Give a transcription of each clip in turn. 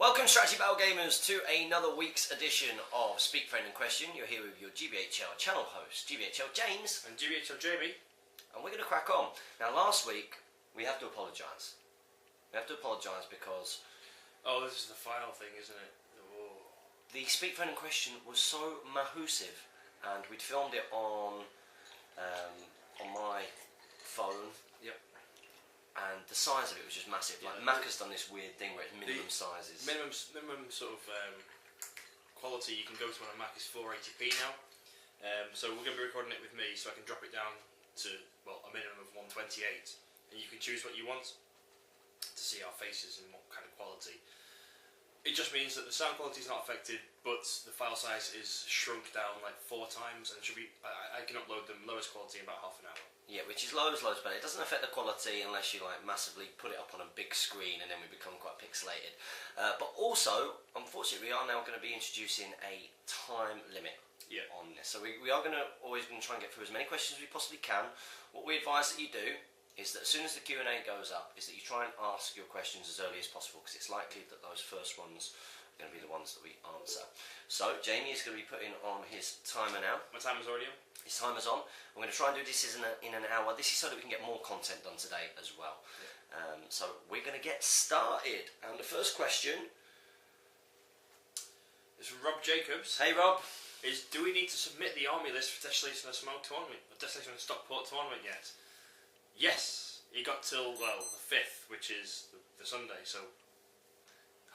Welcome, Strategy Battle Gamers, to another week's edition of Speak Friend in Question. You're here with your GBHL channel host, GBHL James. And GBHL Jamie. And we're going to crack on. Now, last week, we have to apologise. We have to apologise because... Oh, this is the final thing, isn't it? Oh. The Speak Friend in Question was so mahoosive, and we'd filmed it on my phone. Yep. And the size of it was just massive. Like, Mac has done this weird thing where it's minimum sizes. Minimum sort of quality you can go to on a Mac is 480p now. So we're going to be recording it with me, so I can drop it down to, well, a minimum of 128. And you can choose what you want to see our faces and what kind of quality. It just means that the sound quality is not affected, but the file size is shrunk down like 4 times, and I can upload them lowest quality in about half an hour. Yeah, which is loads better. It doesn't affect the quality unless you like massively put it up on a big screen, and then we become quite pixelated. But also, unfortunately, we are now going to be introducing a time limit on this. So we are always going to try and get through as many questions as we possibly can. What we advise that you do is that as soon as the Q&A goes up, is that you try and ask your questions as early as possible, because it's likely that those first ones are going to be the ones that we answer. So Jamie is going to be putting on his timer now. My timer's already on. His timer's on. I'm going to try and do this in an hour. This is so that we can get more content done today as well. Yeah. So we're going to get started. And the first question is from Rob Jacobs. Hey Rob. Do we need to submit the army list for Desolation of Smoke tournament, or Desolation of Stockport tournament yet? Yes, you got till, well, the 5th, which is the Sunday, so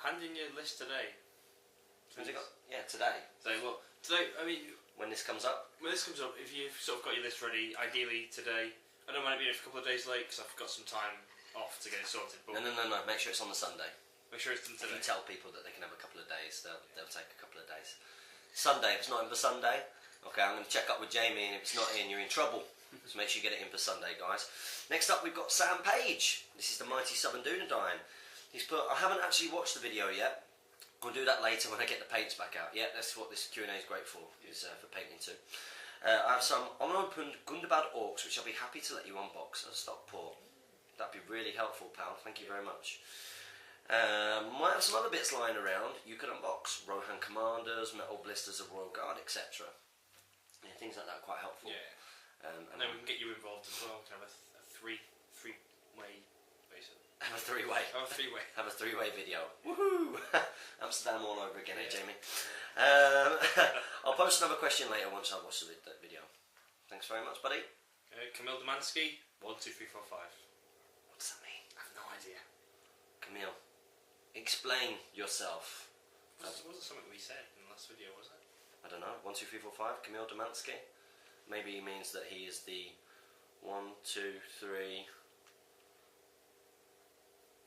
hand in your list today. When's it got? Yeah, today. Today, I mean... When this comes up? When this comes up, if you've sort of got your list ready, ideally today. I don't mind it being a couple of days late, because I've got some time off to get it sorted. But No, make sure it's on the Sunday. Make sure it's done today. If you tell people that they can have a couple of days, they'll take a couple of days. Sunday, if it's not in for Sunday, okay, I'm going to check up with Jamie, and if it's not in, you're in trouble. So make sure you get it in for Sunday, guys. Next up, we've got Sam Page. This is the Mighty Southern Dunedain. He's put, I haven't actually watched the video yet. I'll do that later when I get the paints back out. Yeah, that's what this Q&A is great for, is for painting too. I have some unopened Gundabad Orcs, which I'll be happy to let you unbox at Stockport. That'd be really helpful, pal. Thank you very much. Might have some other bits lying around you could unbox. Rohan Commanders, Metal Blisters of Royal Guard, etc. Yeah, things like that are quite helpful. Yeah. And then we can get you involved as well. We can have a three-way, basically. Have a three-way. Have a three-way. Have a three-way video. Woohoo! Amsterdam all over again, Jamie. I'll post another question later once I watch the video. Thanks very much, buddy. Camille Demansky, 1, 2, 3, 4, 5. What does that mean? I have no idea. Camille, explain yourself. Wasn't something we said in the last video, was it? I don't know. 1, 2, 3, 4, 5. Camille Demansky. Maybe he means that he is the 1, 2, 3.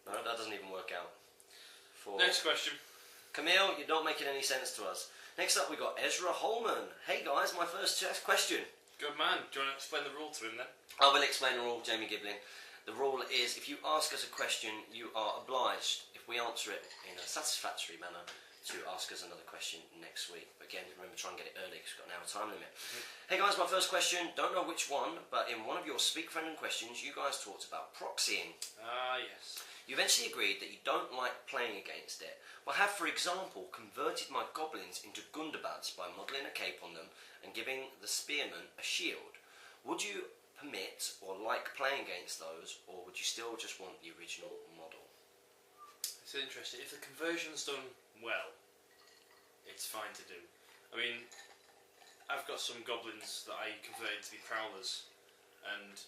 No, that doesn't even work out. 4. Next question. Camille, you're not making any sense to us. Next up, we've got Ezra Holman. Hey guys, my first question. Good man. Do you want to explain the rule to him then? I will explain the rule, Jamie Giblin. The rule is, if you ask us a question, you are obliged, if we answer it in a satisfactory manner, to ask us another question next week. But again, remember, try and get it early because we've got an hour time limit. Hey guys, my first question, don't know which one, but in one of your Speak Friend in Questions, you guys talked about proxying. Ah, yes. You eventually agreed that you don't like playing against it, but have, for example, converted my goblins into Gundabads by modelling a cape on them and giving the spearman a shield. Would you permit or like playing against those, or would you still just want the original model? It's interesting. If the conversion's done well, it's fine to do. I mean, I've got some goblins that I converted to be prowlers, and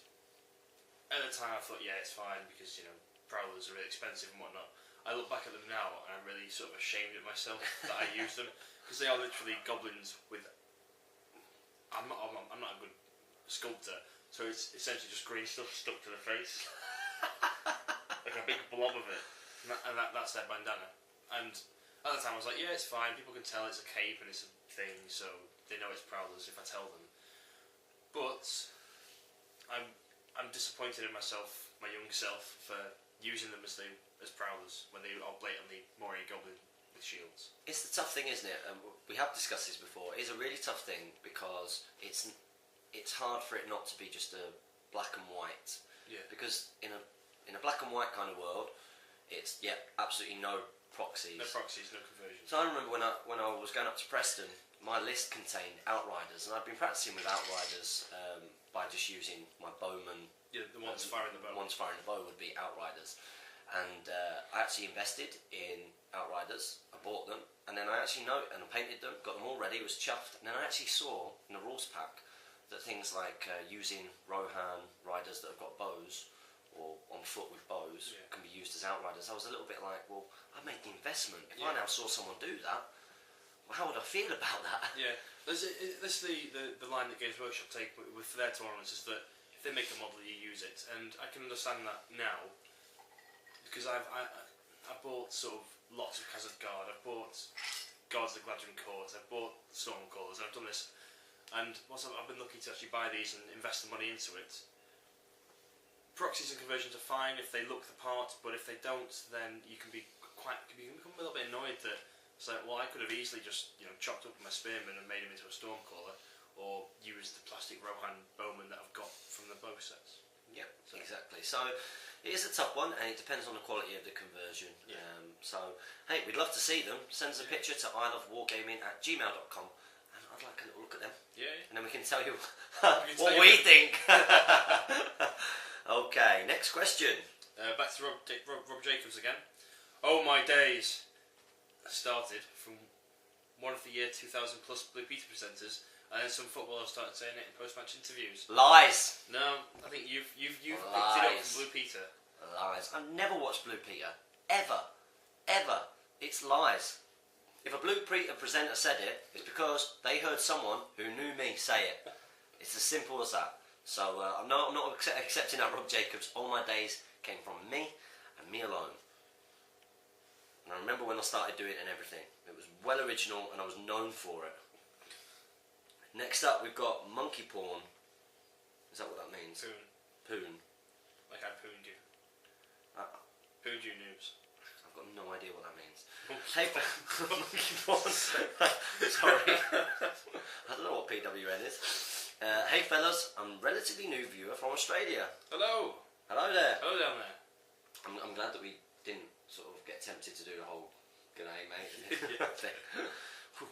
at the time I thought, yeah, it's fine because, you know, prowlers are really expensive and whatnot. I look back at them now and I'm really sort of ashamed of myself that I used them, because they are literally goblins with... I'm not a good sculptor, so it's essentially just green stuff stuck to the face. Like a big blob of it. And that's their bandana. And at the time I was like, yeah, it's fine, people can tell it's a cape and it's a thing, so they know it's prowlers if I tell them. But I'm disappointed in myself, my young self, for using them as prowlers when they are blatantly more a goblin with shields. It's the tough thing, isn't it? We have discussed this before. It's a really tough thing because it's hard for it not to be just a black and white. Yeah. Because in a black and white kind of world, it's absolutely no proxies. No proxies, no conversions. So I remember when I was going up to Preston, my list contained outriders, and I'd been practicing with outriders by just using my bowman. Yeah, the ones firing the bow. Ones firing the bow would be outriders, and I actually invested in outriders. I bought them, and then I actually I painted them, got them all ready, was chuffed, and then I actually saw in the rules pack that things like using Rohan riders that have got bows or on foot with bows can be used as outriders. I was a little bit like, well, I made the investment. If I now saw someone do that, well, how would I feel about that? Yeah, this is the line that Games Workshop take with their tournaments, is that if they make a model, you use it, and I can understand that now because I bought sort of lots of Khazad Guard. I've bought Guards of the Gladron Court. I've bought Stormcallers. I've done this. And once I've been lucky to actually buy these and invest the money into it. Proxies and conversions are fine if they look the part, but if they don't, then you can become a little bit annoyed that it's like, well, I could have easily just chopped up my spearman and made him into a stormcaller, or used the plastic Rohan bowman that I've got from the bow sets. Yep, exactly. So it is a tough one, and it depends on the quality of the conversion. Yeah. So hey, we'd love to see them. Send us a picture to isleofwargaming@gmail.com. I'd like a little look at them. Yeah. And then we can tell you what we think. Okay, next question. Back to Rob Jacobs again. Oh my days! I started from one of the year 2000 plus Blue Peter presenters, and then some footballers started saying it in post-match interviews. Lies. No, I think you've picked it up from Blue Peter. Lies. I've never watched Blue Peter. Ever. It's lies. If a Blue Peter presenter said it, it's because they heard someone who knew me say it. It's as simple as that. So I'm not accepting that, Rob Jacobs. All my days came from me and me alone. And I remember when I started doing it and everything. It was well original and I was known for it. Next up we've got Monkey Porn. Is that what that means? Poon. Like I pooned you. Pooned you, noobs. I've got no idea what that means. Hey, Monkey Porn. Sorry. I don't know what PWN is. Hey fellas, I'm a relatively new viewer from Australia. Hello. Hello there. Hello down there. I'm glad that we didn't sort of get tempted to do the whole "g'day mate" thing.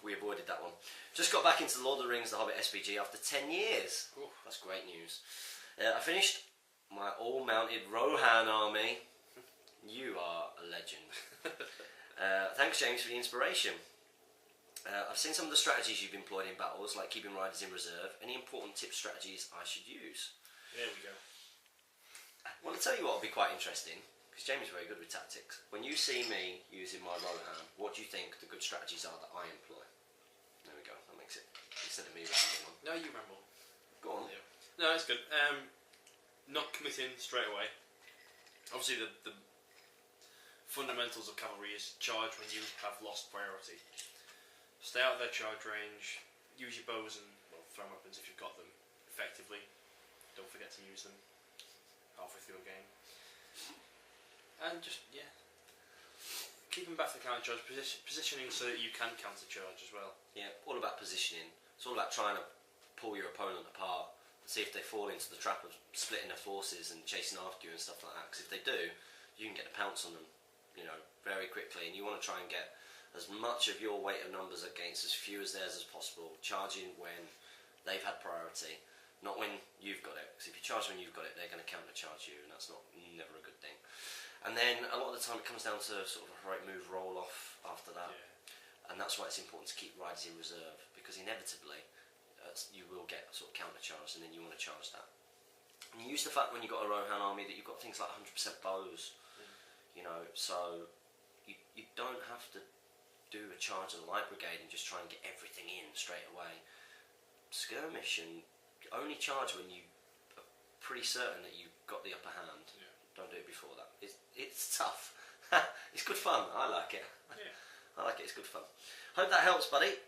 We avoided that one. Just got back into the Lord of the Rings The Hobbit SPG after 10 years. Ooh. That's great news. I finished my all-mounted Rohan army. You are a legend. Thanks James for the inspiration. I've seen some of the strategies you've employed in battles, like keeping riders in reserve. Any important tip strategies I should use? There we go. Well, I'll tell you what will be quite interesting, because James is very good with tactics. When you see me using my Rohan, what do you think the good strategies are that I employ? There we go, that makes it, instead of me rambling on. No, you ramble. Go on. Yeah. No, it's good. Not committing straight away. Obviously the fundamentals of cavalry is charge when you have lost priority. Stay out of their charge range, use your bows and throw weapons if you've got them effectively. Don't forget to use them halfway through a game. And just, keeping back the counter charge, positioning so that you can counter charge as well. Yeah, all about positioning. It's all about trying to pull your opponent apart and see if they fall into the trap of splitting their forces and chasing after you and stuff like that. Because if they do, you can get a pounce on them, very quickly. And you want to try and get as much of your weight of numbers against as few as theirs as possible, charging when they've had priority, not when you've got it. Because if you charge when you've got it, they're going to counter-charge you, and that's never a good thing. And then a lot of the time it comes down to sort of a heroic move roll-off after that, and that's why it's important to keep riders in reserve, because inevitably you will get sort of counter-charged, and then you want to charge that. And you use the fact when you've got a Rohan army that you've got things like 100% bows, so you don't have to do a charge of the light brigade and just try and get everything in straight away. Skirmish and only charge when you are pretty certain that you've got the upper hand. Yeah. Don't do it before that. It's tough. It's good fun. I like it. Yeah. I like it. It's good fun. Hope that helps, buddy.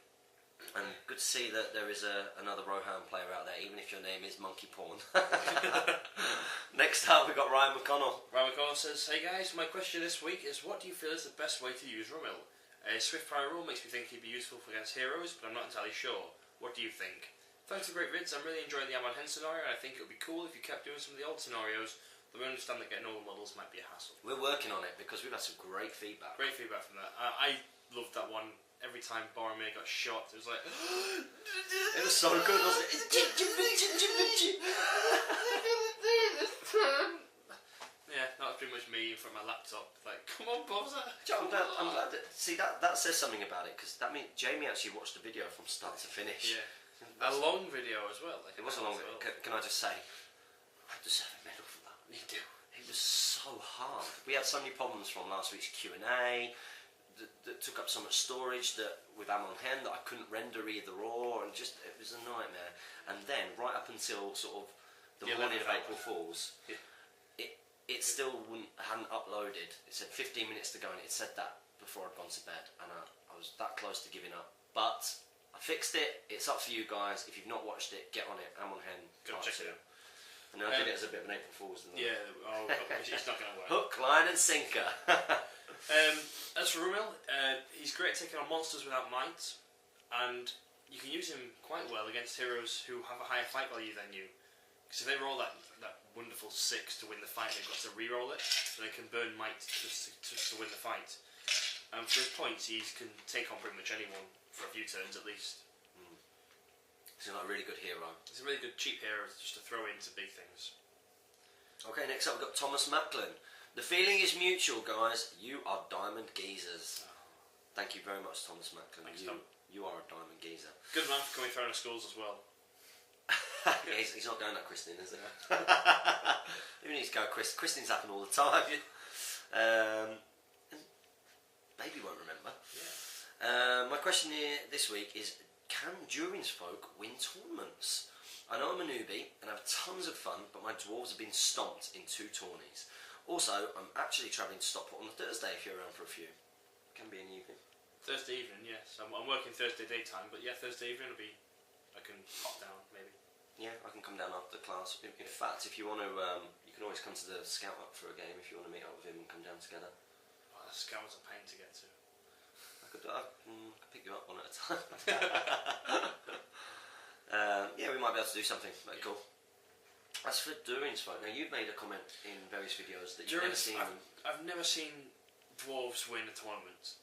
And good to see that there is another Rohan player out there, even if your name is Monkey Porn. Next up, we've got Ryan McConnell. Ryan McConnell says, "Hey guys, my question this week is, what do you feel is the best way to use Rummel? A swift prior rule makes me think he'd be useful against heroes, but I'm not entirely sure. What do you think? Thanks for great vids. I'm really enjoying the Amon Hen scenario, and I think it would be cool if you kept doing some of the old scenarios, But we understand that getting all the models might be a hassle. We're working on it because we've had some great feedback. Great feedback from that. I loved that one. Every time Boromir got shot, it was like... It was so good, wasn't it? Yeah, that was pretty much me in front of my laptop. Like, come on, Bowser. I'm glad that, see, that says something about it, because that means Jamie actually watched the video from start to finish. Yeah. A long video as well. Like, It was a long video. Can I just say, I deserve a medal for that. You do. It was so hard. We had so many problems from last week's Q&A that took up so much storage that with Amon Hen that I couldn't render either or, and just it was a nightmare. And then right up until sort of the morning of April Fools, it still hadn't uploaded. It said 15 minutes to go, and it said that before I'd gone to bed, and I was that close to giving up. But I fixed it. It's up for you guys. If you've not watched it, get on it. Amon Hen. Go check it out. And I did it as a bit of an April Fool's. Yeah, it's not going to work. Hook, line and sinker. As for Rumil, he's great at taking on monsters without might, and you can use him quite well against heroes who have a higher fight value than you. Because if they roll that wonderful 6 to win the fight, they've got to re-roll it, so they can burn might just to win the fight. And for his points, he can take on pretty much anyone for a few turns at least. He's like a really good hero. He's a really good cheap hero just to throw into big things. Okay, next up we've got Thomas Macklin. The feeling is mutual, guys. You are diamond geezers. Thank you very much, Thomas Macklin. Thanks, Tom. You are a diamond geezer. Good man for coming through our schools as well. Yeah, he's not going that christening, is he? He needs to go christenings happen all the time. Maybe won't remember. Yeah. My question here this week is: can Durin's folk win tournaments? I know I'm a newbie and have tons of fun, but my dwarves have been stomped in 2 tourneys. Also, I'm actually travelling to Stockport on a Thursday if you're around for a few. Can be an evening. Thursday evening, yes. I'm working Thursday daytime, but yeah, Thursday evening will be. I can pop down maybe. Yeah, I can come down after class. In fact, if you want to, you can always come to the Scout Up for a game if you want to meet up with him and come down together. Oh, the Scout's a pain to get to. I could pick you up one at a time. Yeah, we might be able to do something. That'd be cool. As for Durin's folk, now you've made a comment in various videos that you've never seen them. I've never seen dwarves win a tournament.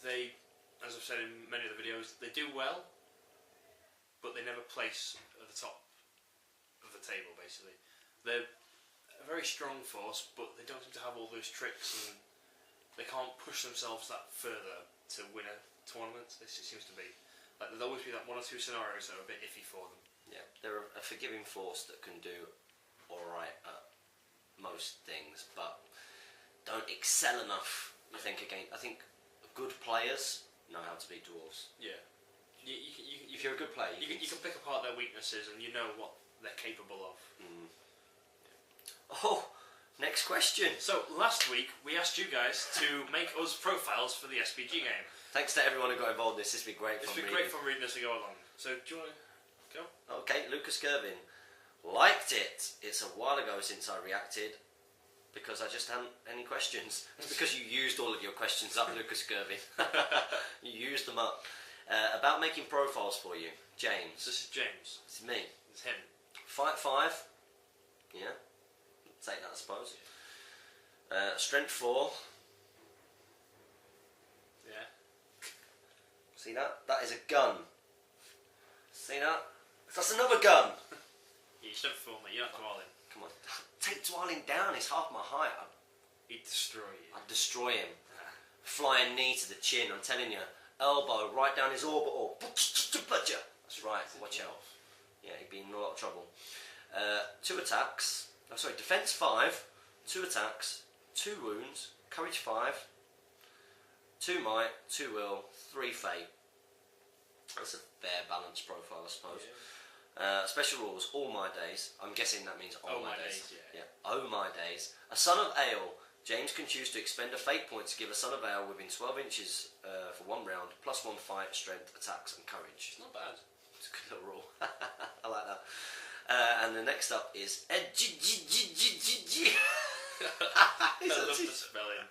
They, as I've said in many of the videos, they do well, but they never place at the top of the table, basically. They're a very strong force, but they don't seem to have all those tricks, and they can't push themselves that further to win a tournament. It seems to be. Like, there'll always be that 1 or 2 scenarios that are a bit iffy for them. Yeah, they're a forgiving force that can do alright at most things, but don't excel enough, I think good players know how to beat dwarves. Yeah. If you're a good player, you can pick apart their weaknesses and you know what they're capable of. Oh, next question. So last week we asked you guys to make us profiles for the SPG game. Thanks to everyone who got involved in this. This has been great fun. It's been great fun reading as we go along. So do you want to go? Okay, Lucas Gervin liked it. It's a while ago since I reacted because I just hadn't any questions. It's because you used all of your questions up, Lucas Gervin. You used them up. About making profiles for you, James. This is James. It's me. It's him. Fight 5. Yeah. Take that, I suppose. Strength 4. Yeah. See that? That is a gun. See that? That's another gun. Yeah, strength 4, mate. You're not Dwalin. Come on. Take Dwalin down. He's half my height. He'd destroy you. I'd destroy him. Flying knee to the chin, I'm telling you. Elbow right down his orbital. That's right, watch out. Yeah, he'd be in a lot of trouble. 2 attacks. Oh, sorry, defense 5, 2 attacks, 2 wounds, courage 5, 2 might, 2 will, 3 fate. That's a fair balanced profile, I suppose. Yeah. Special rules, all my days. I'm guessing that means all my days. Yeah. Oh my days. A son of Ale. James can choose to expend a fate point to give a son of Ale within 12 inches for 1 round, plus 1 fight, strength, attacks, and courage. It's not bad. It's a good little rule. I like that. And the next up is I love the spelling.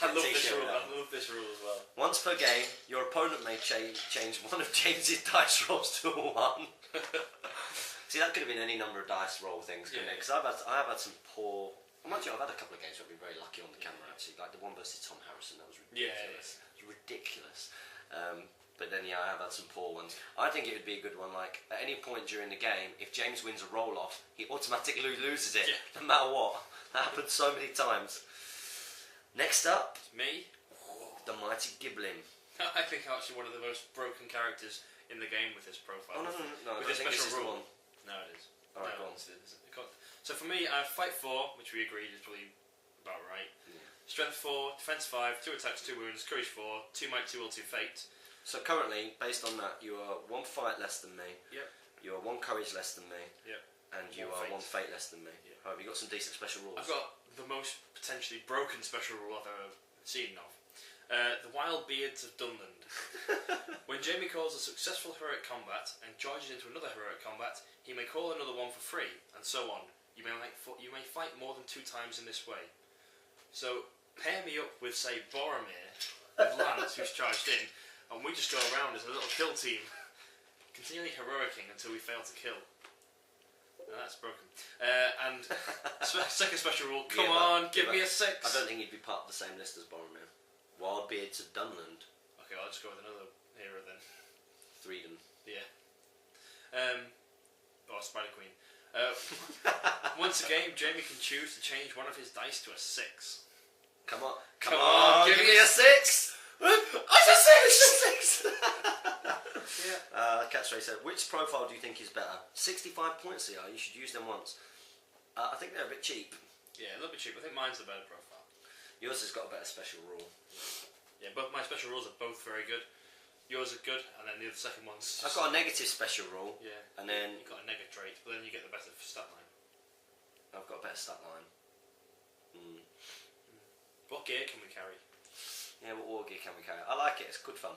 I love this rule as well. Once per game, your opponent may change one of James's dice rolls to a 1. See, that could have been any number of dice roll things, couldn't it? Because I have had some poor. Well, mind you, I've had a couple of games where I've been very lucky on the camera actually. Like the one versus Tom Harrison, that was ridiculous. It was ridiculous. But then I have had some poor ones. I think it would be a good one. Like at any point during the game, if James wins a roll off, he automatically loses it, no matter what. That happened so many times. Next up, me, the mighty Giblin. I think actually one of the most broken characters in the game with this profile. Oh no! With this special rule. One. No, it is. Alright, no, go on. So for me, I have fight 4, which we agreed is probably about right. Yeah. Strength 4, defense 5, 2 attacks, 2 wounds, courage 4, 2 might, 2 will, 2 fate. So currently, based on that, you are 1 fight less than me. Yep. You are 1 courage less than me. Yep. And you are 1 fate less than me. Yep. Right, you got some decent special rules. I've got the most potentially broken special rule I've ever seen of. The Wild Beards of Dunland. When Jamie calls a successful heroic combat and charges into another heroic combat, he may call another one for free, and so on. You may fight more than 2 times in this way. So pair me up with, say, Boromir with Lance, who's charged in, and we just go around as a little kill team, continually heroicing until we fail to kill. No, that's broken. And second special rule, come on, give me a 6. I don't think he'd be part of the same list as Boromir. Wild Beards of Dunland. Okay, I'll just go with another hero then. Freedom. Yeah. Spider Queen. Once a game, Jamie can choose to change one of his dice to a 6. Come on, give me a 6! I just said 6! Yeah. Catchphrase said, which profile do you think is better? 65 points here, you should use them once. I think they're a bit cheap. Yeah, a little bit cheap. I think mine's the better profile. Yours has got a better special rule. Yeah, both my special rules are both very good. Yours are good, and then the second one's just... I've got a negative special rule. Yeah. And then... You've got a negative trait, but then you get the better stat line. I've got a better stat line. What gear can we carry? Yeah, what war gear can we carry? I like it, it's good fun.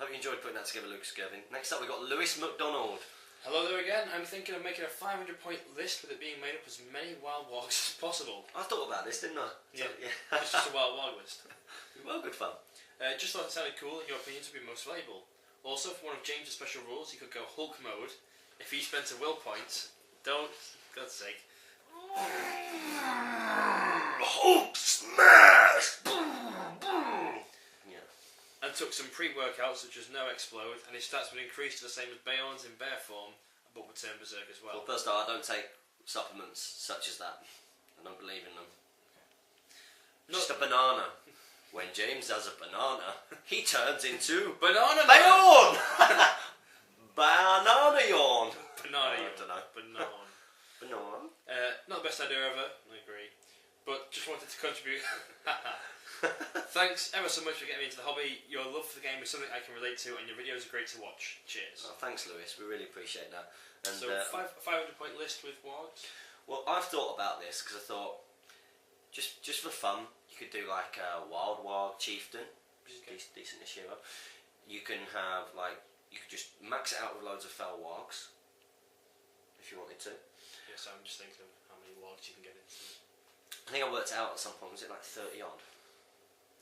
I hope you enjoyed putting that together, Lucas Gervin. Next up we've got Lewis McDonald. Hello there again. I'm thinking of making a 500 point list with it being made up as many wild wargs as possible. I thought about this, didn't I? Yeah. It's just a wild warg list. Well, good fun. Just thought it sounded cool and your opinions would be most valuable. Also, for one of James' special rules, he could go Hulk mode. If he spent a will point, don't, for God's sake. Hulk smash! Yeah. And took some pre-workouts such as No Explode, and his stats would increase to the same as Bayon's in bear form, but would turn berserk as well. Well, first off, I don't take supplements such as that. I don't believe in them. Just a banana. When James does a banana, he turns into Banana Bayon! Banana yawn. Banana yawn. I don't know. Banana. Banana. Not the best idea ever, I agree. But just wanted to contribute. Thanks ever so much for getting me into the hobby. Your love for the game is something I can relate to, and your videos are great to watch. Cheers. Oh, thanks, Lewis. We really appreciate that. And, so, 500 point list with wargs? Well, I've thought about this because I thought, just for fun, you could do like a wild warg chieftain, which is decent-ish hero. You can have like, you could just max it out with loads of fell wargs, if you wanted to. Yeah, so I'm just thinking of how many wargs you can get into. I think I worked it out at some point. Was it like 30 odd?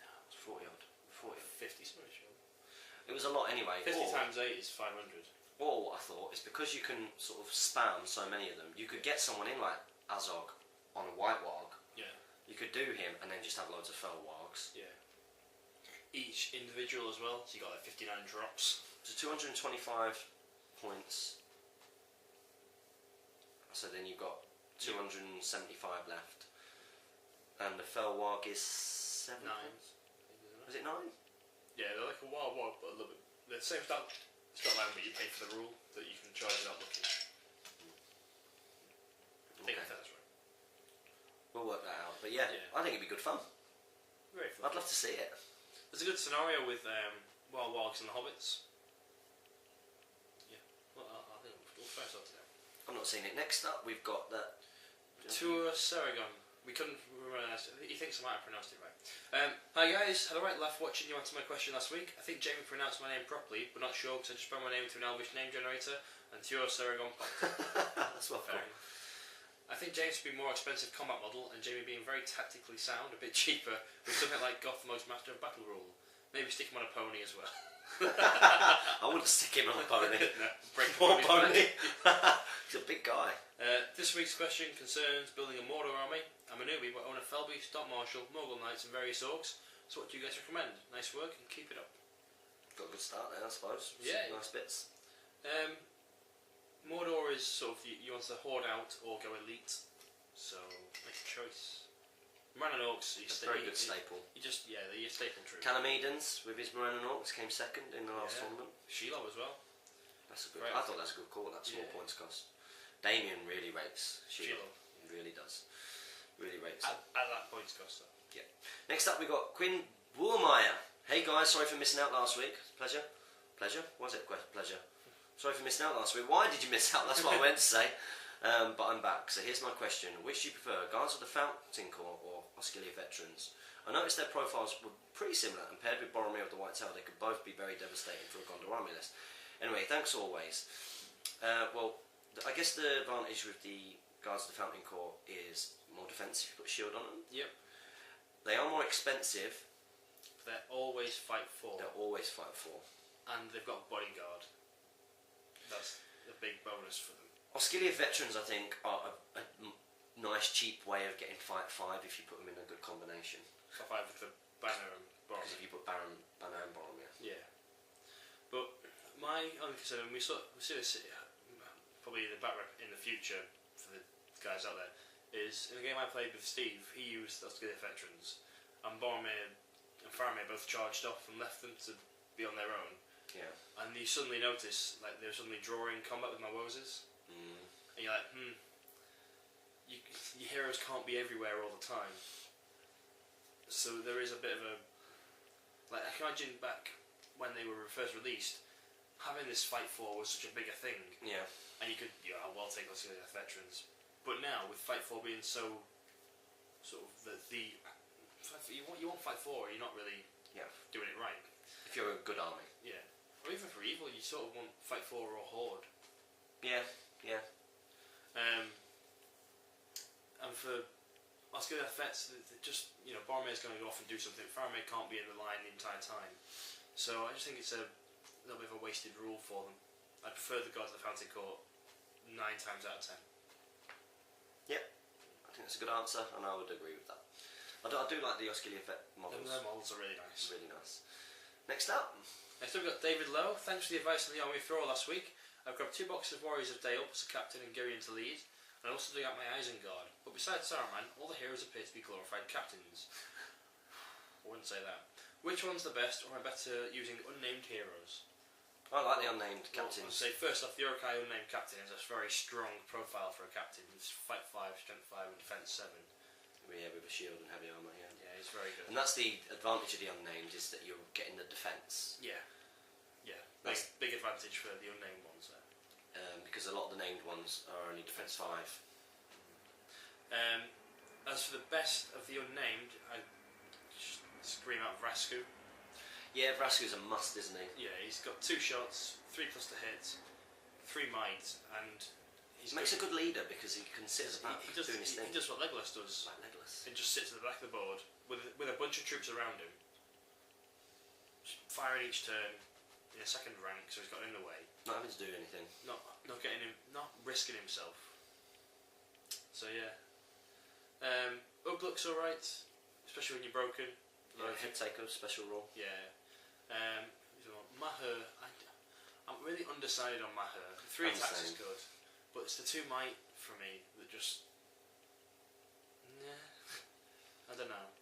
No, it was 40 odd. 40 odd. 50 something sure. It was a lot anyway. 50 times 8 is 500. Or what I thought is because you can sort of spam so many of them, you could get someone in like Azog on a white warg. Yeah. You could do him and then just have loads of fell wargs. Yeah. Each individual as well, so you got like 59 drops. So 225 points. So then you've got 275 left. And the fell warg is 7 points. Was it 9? Yeah, they're like a wild warg, but a little bit. They're the same stat line, but you pay for the rule that you can charge without looking. I think that's right. We'll work that out. But yeah, I think it'd be good fun. Very fun. I'd love to see it. There's a good scenario with wild wargs and the hobbits. Yeah. Well, I think we'll try something out. I've not seen it. Next up, we've got that. Tuor Saragon. We couldn't realise. He thinks I might have pronounced it right. Hi guys, had a right laugh watching you answer my question last week. I think Jamie pronounced my name properly, but not sure because I just spelled my name into an Elvish name generator and Tuor Saragon popped. That's well cool. I think James would be a more expensive combat model, and Jamie being very tactically sound, a bit cheaper, with something like Gothmog's Master of Battle rule. Maybe stick him on a pony as well. I wouldn't stick him on a pony. No, break Poor his pony. back. He's a big guy. This week's question concerns building a Mordor army. I'm a newbie, but own a Felby, Stock Marshal, Mogul Knights, and various orcs. So what do you guys recommend? Nice work and keep it up. Got a good start there, I suppose. Yeah. Some nice bits. Mordor is sort of you want to hoard out or go elite. So make a choice. Moran and Orcs, A very good staple. They're your staple troop. Callum Edens with his Moran and Orcs came second in the last tournament. Shiloh as well. That's a good. Right. I thought that's a good call. That small points cost. Damien really rates Shiloh. He really does. Really rates At that points cost though. Yeah. Next up we got Quinn Woolmeyer. Hey guys, sorry for missing out last week. Pleasure. Was it pleasure? Sorry for missing out last week. Why did you miss out? That's what I went to say. But I'm back. So here's my question: which do you prefer, Guards of the Fountain Court or Osgiliath Veterans? I noticed their profiles were pretty similar, and paired with Boromir of the White Tower, they could both be very devastating for a Gondor army list. Anyway, thanks always. Well, I guess the advantage with the Guards of the Fountain Court is more defense if you put shield on them. Yep. They are more expensive. They're always fight for. They'll always fight for. And they've got bodyguard. That's the big bonus for them. Osgiliath Veterans, I think, are a nice, cheap way of getting fight 5 if you put them in a good combination. Top 5 with the Banner and Because Boromir. if you put Banner and Boromir. Yeah. But my only concern, we see this probably in the back in the future for the guys out there, is in the game I played with Steve, he used Osgiliath Veterans, and Boromir and Faramir both charged off and left them to be on their own. Yeah. And you suddenly notice, like, they're suddenly drawing combat with my Wozes. And you're like, your heroes can't be everywhere all the time. So there is a bit of a... Like, I can imagine back when they were first released, having this fight for was such a bigger thing. Yeah. And you could, well take Osgiliath Veterans. But now, with Fight 4 being so... Sort of you want Fight 4, you're not really doing it right. If you're a good army. Yeah. Or even for evil, you sort of want Fight 4 or Horde. Yeah. And for Osgiliath Vets, just, Boromir's going to go off and do something. Faramir can't be in the line the entire time. So I just think it's a little bit of a wasted rule for them. I prefer the Gods of the Fountain Court 9 times out of 10. Yep. I think that's a good answer, and I would agree with that. I do like the Osgiliath Vet models. Their models are really nice. Really nice. Next up. Next up we've got David Lowe. Thanks for the advice on the Army of Thor last week. I've grabbed 2 boxes of Warriors of Dale plus a captain and Girion to lead, and I also dug out my Isengard. But besides Saruman, all the heroes appear to be glorified captains. I wouldn't say that. Which one's the best, or am I better using unnamed heroes? I like the unnamed captains. I'll say first off, the Uruk-hai unnamed captain is a very strong profile for a captain. He's fight 5, strength 5, and defense 7. Yeah, with a shield and heavy armour, yeah. Yeah, he's very good. And that's the advantage of the unnamed, is that you're getting the defence. Yeah. Big advantage for the unnamed ones there. Because a lot of the named ones are only defence 5. As for the best of the unnamed, I scream out Vrasku. Yeah, Vrasku's a must, isn't he? Yeah, he's got 2 shots, 3 plus to hit, 3 might, and he makes a good leader because he can sit at the back doing his thing. He does what Legolas does. Like Legolas. And just sits at the back of the board with a bunch of troops around him, firing each turn in a second rank, so he's got in the way. Not having to do anything. Not risking himself. So yeah. Ugg looks alright, especially when you're broken. Yeah, head taker, special role. Yeah. Maher, I'm really undecided on Maher. 3 attacks is good, but it's the 2 might for me that just... I don't know.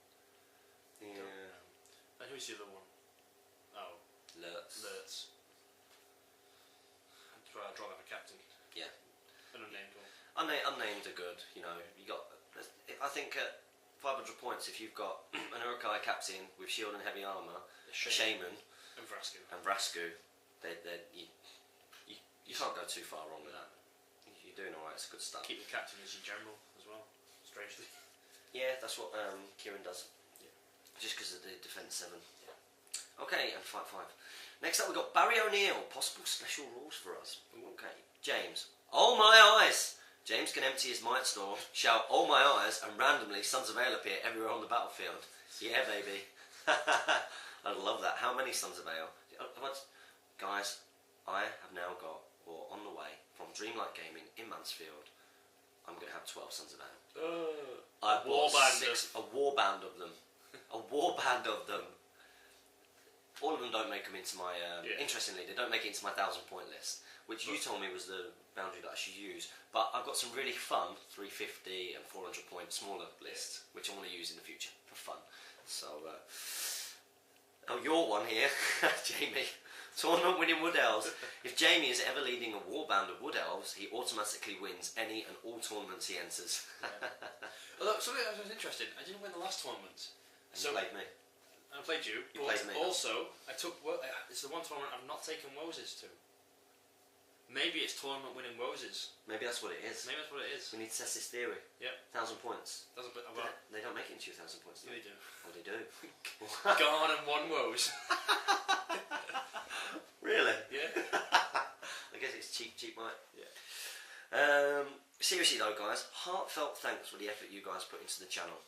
Yeah. Don't know. And who's the other one? Oh. Lurtz. I'd draw them a captain. Yeah. An unnamed one. Unnamed are good, you got... I think at 500 points, if you've got an Uruk-hai captain with shield and heavy armour, a shaman, and Vrasku, you can't go too far wrong with that. You're doing alright, it's a good start. Keep the captain as your general as well, strangely. Yeah, that's what Kieran does. Yeah. Just because of the defence 7. Yeah. Okay, and fight 5. Next up we've got Barry O'Neill. Possible special rules for us. Okay. James. Oh my eyes! James can empty his might store, shout "Oh my eyes," and randomly Sons of Ale appear everywhere on the battlefield. Yeah, baby. I love that. How many Sons of Ale? Guys, I have now got, or on the way, from Dreamlight Gaming in Mansfield. I'm going to have 12 Sons of Anarchy. I bought a warband of them. A warband of them. All of them don't make them into my... Interestingly, they don't make it into my 1,000-point list, which you told me was the boundary that I should use. But I've got some really fun 350 and 400-point smaller lists, which I want to use in the future for fun. So, your one here, Jamie. Tournament winning Wood Elves. If Jamie is ever leading a warband of Wood Elves, he automatically wins any and all tournaments he enters. Although, something that was interesting, I didn't win the last tournament. And you played me. I played you. You played me. Also, it's the one tournament I've not taken Woses to. Maybe it's tournament winning Woses. Maybe that's what it is. Maybe that's what it is. We need to test this theory. Yep. 1,000 points. They don't make it into 1,000 points. Yeah, they do. Oh, they do. Gone and one Wose. Really? Yeah. I guess it's cheap, mate. Yeah. Seriously though, guys, heartfelt thanks for the effort you guys put into the channel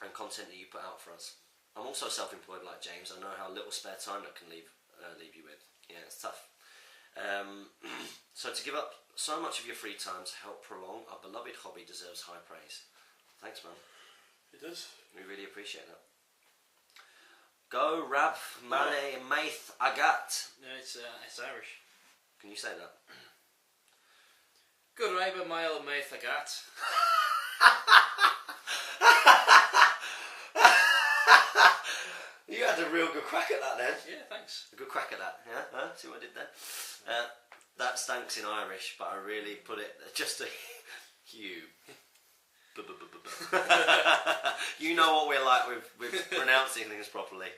and content that you put out for us. I'm also self-employed like James. I know how little spare time that can leave you with. Yeah, it's tough. So to give up so much of your free time to help prolong our beloved hobby deserves high praise. Thanks, man. It does. We really appreciate that. Go Rab Male Maith Agat. No, it's Irish. Can you say that? Good Raber Mile Maith Agat. You had a real good crack at that then. Yeah, thanks. A good crack at that, yeah? Huh? See what I did there? That stanks in Irish, but I really put it just a you. You know what we're like with pronouncing things properly.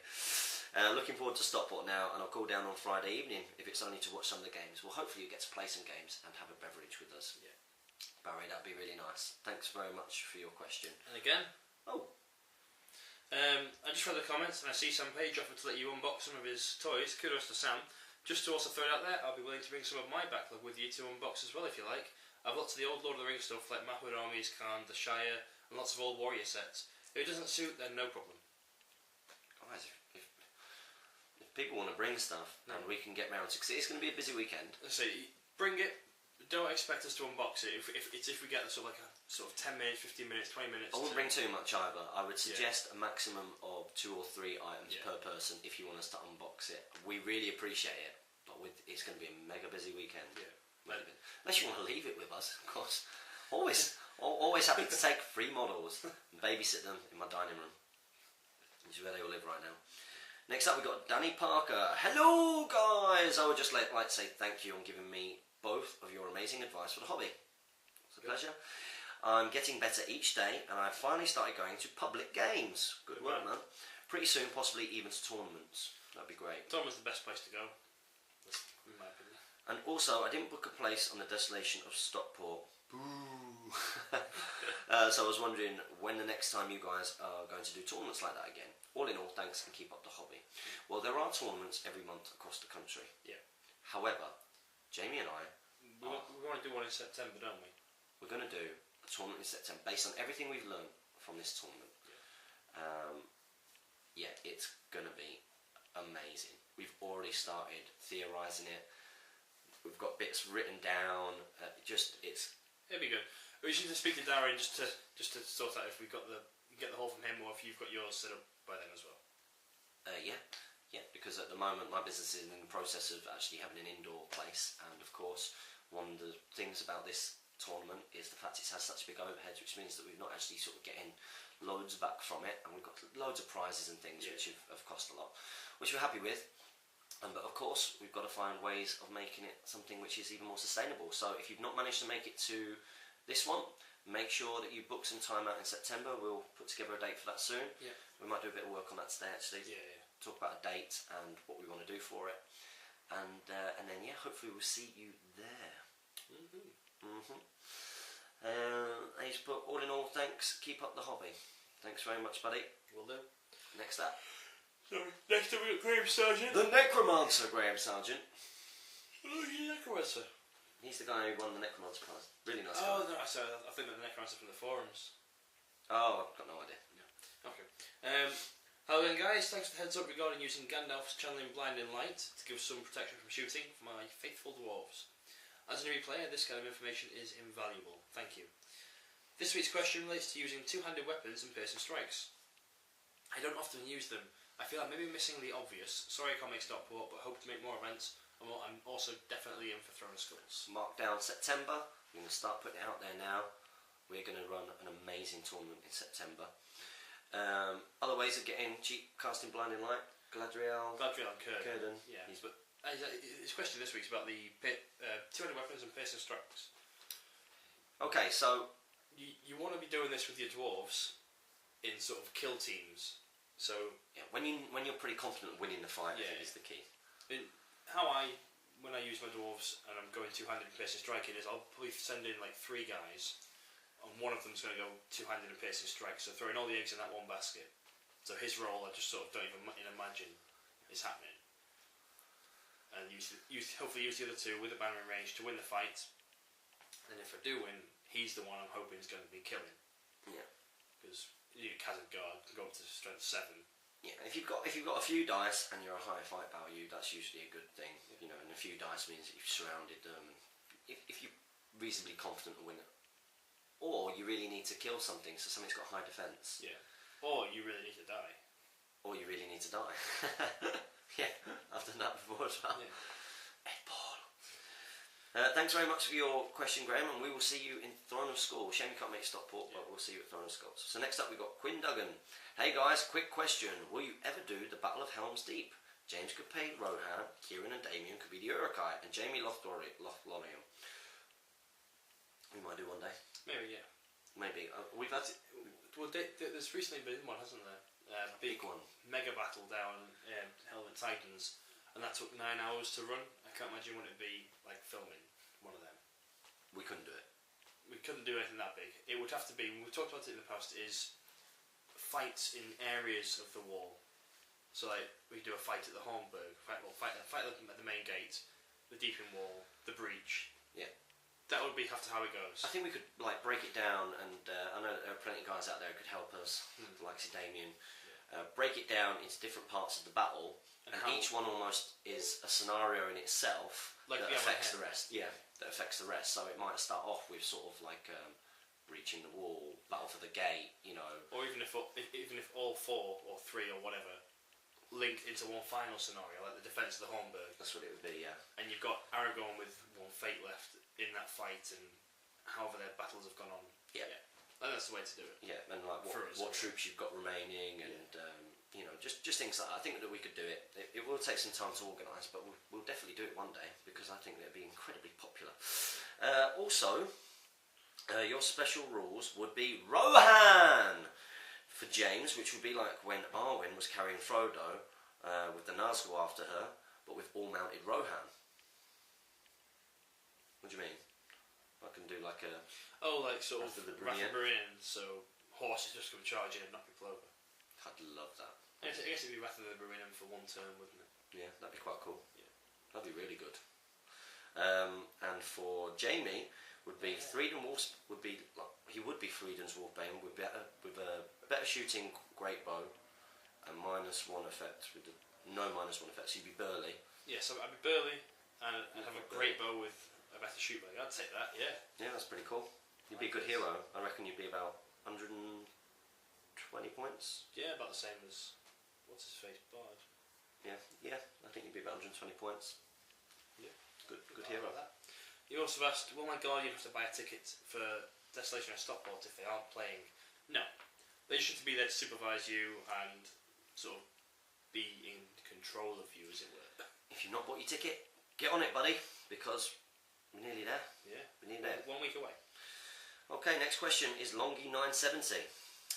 Looking forward to Stockport now, and I'll call down on Friday evening if it's only to watch some of the games. Well, hopefully you get to play some games and have a beverage with us. Yeah. Barry, that'd be really nice. Thanks very much for your question. And again? Oh. I just read the comments and I see Sam Page offered to let you unbox some of his toys. Kudos to Sam. Just to also throw it out there, I'll be willing to bring some of my backlog with you to unbox as well if you like. I've looked at the old Lord of the Rings stuff like Mahmoud Armies, Khan, The Shire, and lots of old warrior sets. If it doesn't suit, then no problem. Guys, if people want to bring stuff and we can get round to, because it's going to be a busy weekend. So bring it. Don't expect us to unbox it. If we get the sort of 10 minutes, 15 minutes, 20 minutes. I wouldn't bring too much either. I would suggest a maximum of 2 or 3 items per person if you want us to unbox it. We really appreciate it, but it's going to be a mega busy weekend. Yeah. Unless you want to leave it with us, of course. Always happy to take free models and babysit them in my dining room, which is where they all live right now. Next up, we've got Danny Parker. Hello, guys. I would just like to say thank you on giving me both of your amazing advice for the hobby. It's a pleasure. I'm getting better each day, and I've finally started going to public games. Good work, man. Pretty soon, possibly even to tournaments. That'd be great. Tournament's the best place to go, in my opinion. And also, I didn't book a place on the desolation of Stockport. Boo! So I was wondering when the next time you guys are going to do tournaments like that again. All in all, thanks and keep up the hobby. Well, there are tournaments every month across the country. Yeah. However, Jamie and I... We want to do one in September, don't we? We're going to do a tournament in September based on everything we've learned from this tournament. Yeah, it's going to be amazing. We've already started theorising it. We've got bits written down. It'd be good. We should just speak to Darren just to sort out if we get the whole from him or if you've got yours set up by then as well. Yeah, because at the moment my business is in the process of actually having an indoor place, and of course one of the things about this tournament is the fact it has such big overheads, which means that we're not actually sort of getting loads back from it, and we've got loads of prizes and things which have cost a lot, which we're happy with. But of course we've got to find ways of making it something which is even more sustainable. So if you've not managed to make it to this one, make sure that you book some time out in September. We'll put together a date for that soon. Yeah. We might do a bit of work on that today actually. Yeah. Talk about a date and what we want to do for it, and then hopefully we'll see you there. He's put, all in all, thanks. Keep up the hobby. Thanks very much, buddy. Will do. Next up. Sorry. Next up we got Graham Sargent. The Necromancer, Graham Sargent. Oh, he's the Necromancer. He's the guy who won the Necromancer prize. Really nice guy. No, sorry, I think the Necromancer from the forums. Oh, I've got no idea. Yeah. Okay. Hello again guys, thanks for the heads up regarding using Gandalf's channeling blinding light to give some protection from shooting for my faithful dwarves. As a new player, this kind of information is invaluable. Thank you. This week's question relates to using two-handed weapons and piercing strikes. I don't often use them. I feel like maybe missing the obvious. Sorry I can't make Stockport, but hope to make more events. And I'm also definitely in for Throne of Skulls. Mark down September. I'm going to start putting it out there now. We're going to run an amazing tournament in September. Other ways of getting cheap casting blinding light. Galadriel and Círdan. Yeah. But his question this week is about the two-handed weapons and piercing strikes. Okay, so you want to be doing this with your dwarves in sort of kill teams. So yeah, when you're pretty confident winning the fight, I think is the key. When I use my dwarves and I'm going two-handed and piercing striking is I'll probably send in like 3 guys. And one of them's going to go two-handed and piercing strike, so throwing all the eggs in that one basket. So his role, I just sort of don't even imagine is happening. And hopefully use the other 2 with a banner in range to win the fight. And if I do win, he's the one I'm hoping is going to be killing. Yeah. Because Khazad Guard can go up to strength 7. Yeah, if you've got a few dice and you're a high fight value, that's usually a good thing. You know, and a few dice means that you've surrounded them. If you're reasonably confident to win it. Or you really need to kill something, so something's got high defence. Yeah. Or you really need to die. Or you really need to die. Yeah, I've done that before as well. Yeah. Ed Ball. Thanks very much for your question, Graham, and we will see you in Throne of Skulls. Shame you can't make Stockport, but we'll see you at Throne of Skulls. So next up we've got Quinn Duggan. Hey guys, quick question. Will you ever do the Battle of Helm's Deep? James could play Rohan, Kieran and Damien could be the Uruk-hai, and Jamie Lothlorien. We might do one day. Maybe, yeah. Maybe. We've had to, well, there's recently been one, hasn't there? big one. Mega battle down Helmet Titans, and that took 9 hours to run. I can't imagine what it'd be like filming one of them. We couldn't do it. We couldn't do anything that big. It would have to be, we've talked about it in the past, is fights in areas of the wall. So like, we do a fight at the Hornburg, fight at the main gate, the Deeping Wall, the breach. Yeah. That would be have to how it goes. I think we could like break it down, and I know that there are plenty of guys out there who could help us, like Damien. Break it down into different parts of the battle, and each one almost is a scenario in itself like that affects the rest. Yeah, that affects the rest. So it might start off with sort of like breaching the wall, battle for the gate, you know. Or even if all 4 or 3 or whatever link into one final scenario, like the defence of the Hornburg. That's what it would be, yeah. And you've got Aragorn with 1 fate left in that fight, and however their battles have gone on. Yeah. And that's the way to do it. Yeah, and like what troops you've got remaining, and you know, just things like that. I think that we could do it. It will take some time to organise, but we'll definitely do it one day, because I think it'll be incredibly popular. Also, your special rules would be Rohan for James, which would be like when Arwen was carrying Frodo with the Nazgûl after her, but with all-mounted Rohan. What do you mean? I can do like a... Oh, like sort of Wrath of the Brynn, so horses just come charging and knock people over. I'd love that. I guess it'd be Wrath of the Brynn for 1 turn, wouldn't it? Yeah, that'd be quite cool. Yeah. That'd be really good. And for Jamie, would be Freedom Wolf would be like, he would be Freedom's Wolfbane with a better shooting great bow and -1 effect with no -1 effect. So you'd be Burly. Yeah, so I'd be Burly and I'd have a great bow with a better shoot bow. I'd take that. Yeah. Yeah, that's pretty cool. You'd be a good hero. I reckon you'd be about 120 points. Yeah, about the same as what's his face, Bard. Yeah. I think you'd be about 120 points. Yeah. Good hero. Like that. You also asked, will my Guardian have to buy a ticket for Desolation or Stockport if they aren't playing? No. They just have to be there to supervise you and sort of be in control of you, as it were. If you've not bought your ticket, get on it, buddy, because we're nearly there. Yeah. We're nearly there. 1 week away. Okay, next question is Longy970.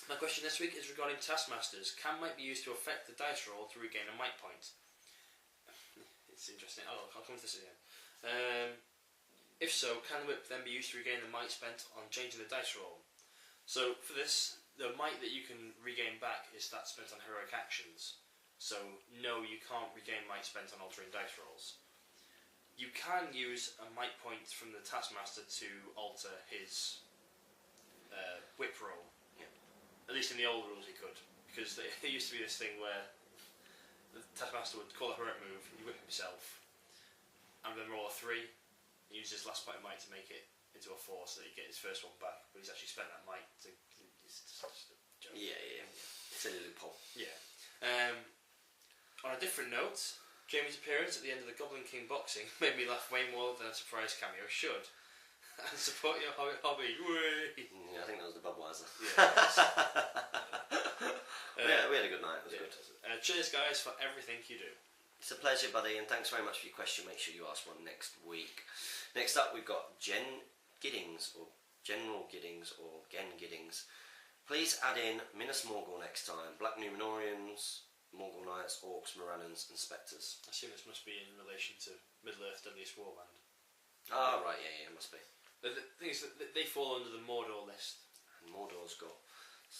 My question this week is regarding Taskmasters. Can might be used to affect the dice roll to regain a might point? It's interesting. I'll come to this again. If so, can the whip then be used to regain the might spent on changing the dice roll? So for this, the might that you can regain back is that spent on heroic actions. So no, you can't regain might spent on altering dice rolls. You can use a might point from the Taskmaster to alter his whip roll. Yeah. At least in the old rules he could. because there used to be this thing where the Taskmaster would call a heroic move, he'd whip himself, and then roll a 3, and use his last point of might to make it into a 4 so that he'd get his first one back, but he's actually spent that might to... It's just a joke. Yeah. Silly loophole. Yeah. On a different note, Jamie's appearance at the end of the Goblin King boxing made me laugh way more than a surprise cameo should. And support your hobby. Yeah, I think that was the Budweiser. Yeah. We had a good night. It was good. Cheers, guys, for everything you do. It's a pleasure, buddy, and thanks very much for your question. Make sure you ask one next week. Next up, we've got Jen Giddings, or General Giddings, or Gen Giddings. Please add in Minas Morgul next time. Black Numenorians, Morgul Knights, Orcs, Morannons, and Spectres. I assume this must be in relation to Middle-earth Deadliest Warband. Ah, right, yeah, it must be. The thing is that they fall under the Mordor list. And Mordor's got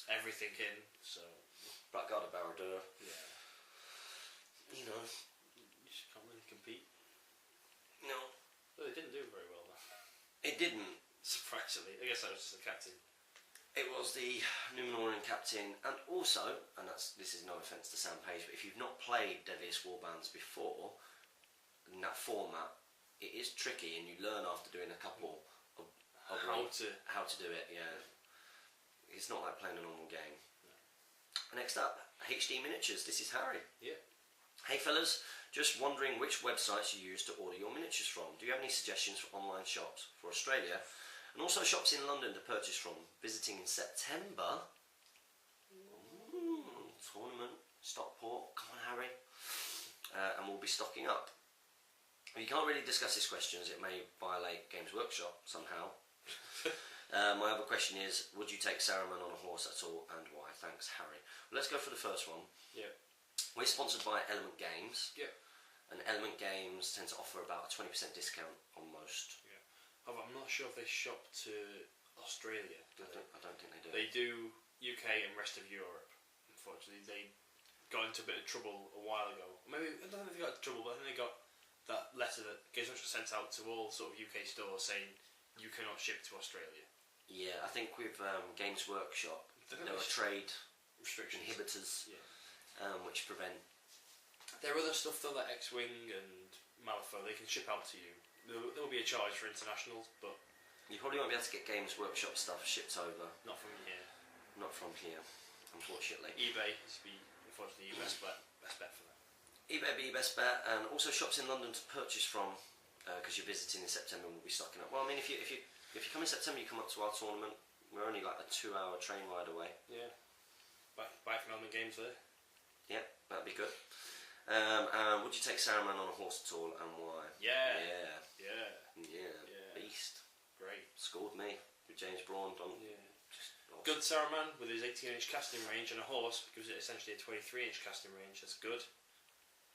Everything in, so... Blackguard of Barad-dûr. Yeah. You know. You just can't really compete. No. Well, they didn't do very well, though. It didn't. Surprisingly. I guess that was just the captain. It was the Numenorian captain, and also, and this is no offence to Sam Page, but if you've not played Deadliest Warbands before, in that format, it is tricky, and you learn after doing a couple of How to do it. Yeah, it's not like playing a normal game. No. Next up, HD Miniatures. This is Harry. Yeah. Hey fellas, just wondering which websites you use to order your miniatures from. Do you have any suggestions for online shops for Australia? And also shops in London to purchase from. Visiting in September. Tournament, Stockport. Come on, Harry. And we'll be stocking up. You can't really discuss this question as it may violate Games Workshop somehow. My other question is, would you take Saruman on a horse at all, and why? Thanks, Harry. Well, let's go for the first one. Yeah. We're sponsored by Element Games. Yeah. And Element Games tend to offer about a 20% discount on most. Yeah. However, I'm not sure if they shop to Australia. I don't think they do. They do UK and rest of Europe. Unfortunately, they got into a bit of trouble a while ago. Maybe I don't know if they got into trouble, but I think they got that letter that Games Workshop sent out to all sort of UK stores saying you cannot ship to Australia. Yeah, I think with Games Workshop there are trade restrictions, inhibitors, which prevent. There are other stuff though, like X-Wing and Malifaux. They can ship out to you. There will be a charge for internationals, but you probably won't be able to get Games Workshop stuff shipped over. Not from here. Not from here, unfortunately. eBay is unfortunately your best bet for that. eBay be your best bet, and also shops in London to purchase from, because you're visiting in September and we'll be stocking up. Well, I mean, if you come in September, you come up to our tournament. We're only like a 2-hour train ride away. Yeah. Buy from Element Games there. Yeah, that'd be good. And would you take Saruman on a horse at all, and why? Yeah. Beast. Great. Scored me with James Braun on. Yeah. Awesome. Good Saruman with his 18-inch casting range and a horse gives it essentially a 23-inch casting range. That's good.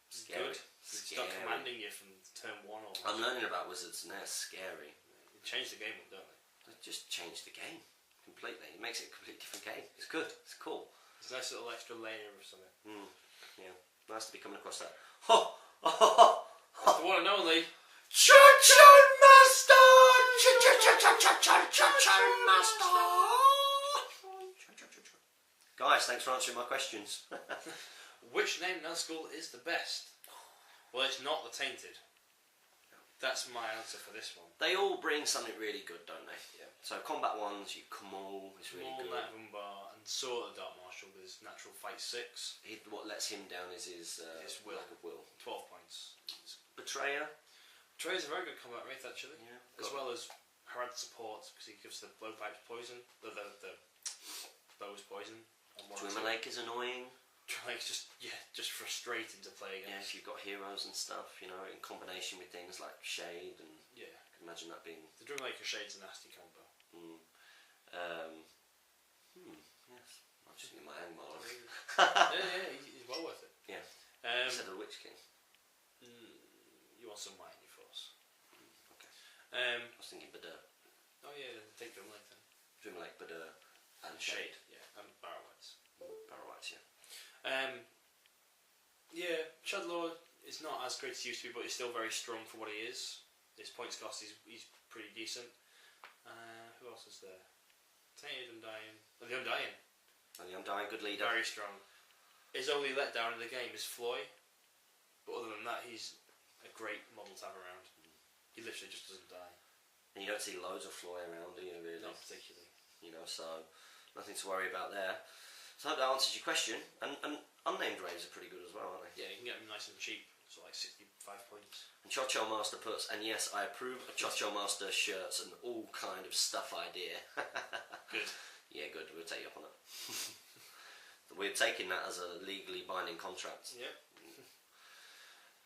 Scary. Good. Start commanding you from turn 1 or... I'm learning about wizards and they're scary. They change the game up, don't they? They just changed the game completely. It makes it a completely different game. It's good. It's cool. It's a nice little extra layer of something. Yeah. Nice to be coming across that. The one and only Chun Master! Chun Master! Guys, thanks for answering my questions. Which named Nazgul is the best? Well, it's not the Tainted. That's my answer for this one. They all bring something really good, don't they? Yeah. So combat ones, you Kamal is really good. Knight of Umbar and Sword of the Dark Marshal with his natural fight 6. What lets him down is his will. lack of will. 12 points. Betrayer. Betrayer's a very good combat wraith actually. Yeah. As well as Harad support because he gives the blowpipes poison. The bows poison. Swimmer Lake is annoying. Like just frustrating to play against. Yeah, if you've got heroes and stuff, in combination with things like Shade and I can imagine that being. The Drummaker Shade's a nasty combo. Yes, I'm just getting my Angmar. He's well worth it. Yeah. Instead of the Witch King. You want some white in your force. Okay. I was thinking Badur. Oh yeah, take Drumlake then. Drumlake, Badur, and Shade. Yeah, and Barrow-wights. Barrow-wights, yeah. Shadlord is not as great as he used to be, but he's still very strong for what he is. His points cost, he's pretty decent. Who else is there? Tainted, Undying. The Undying. And the undying good leader. Very strong. His only letdown in the game is Floy, but other than that, he's a great model to have around. He literally just doesn't die. And you don't see loads of Floy around, do you, really? Not particularly. You know, so nothing to worry about there. So I hope that answers your question. And unnamed raves are pretty good as well, aren't they? Yeah, you can get them nice and cheap, so like 65 points. And Chocho Master puts, and yes, I approve of Chocho Master shirts and all kind of stuff idea. Good. Yeah, good. We'll take you up on it. We're taking that as a legally binding contract. Yep.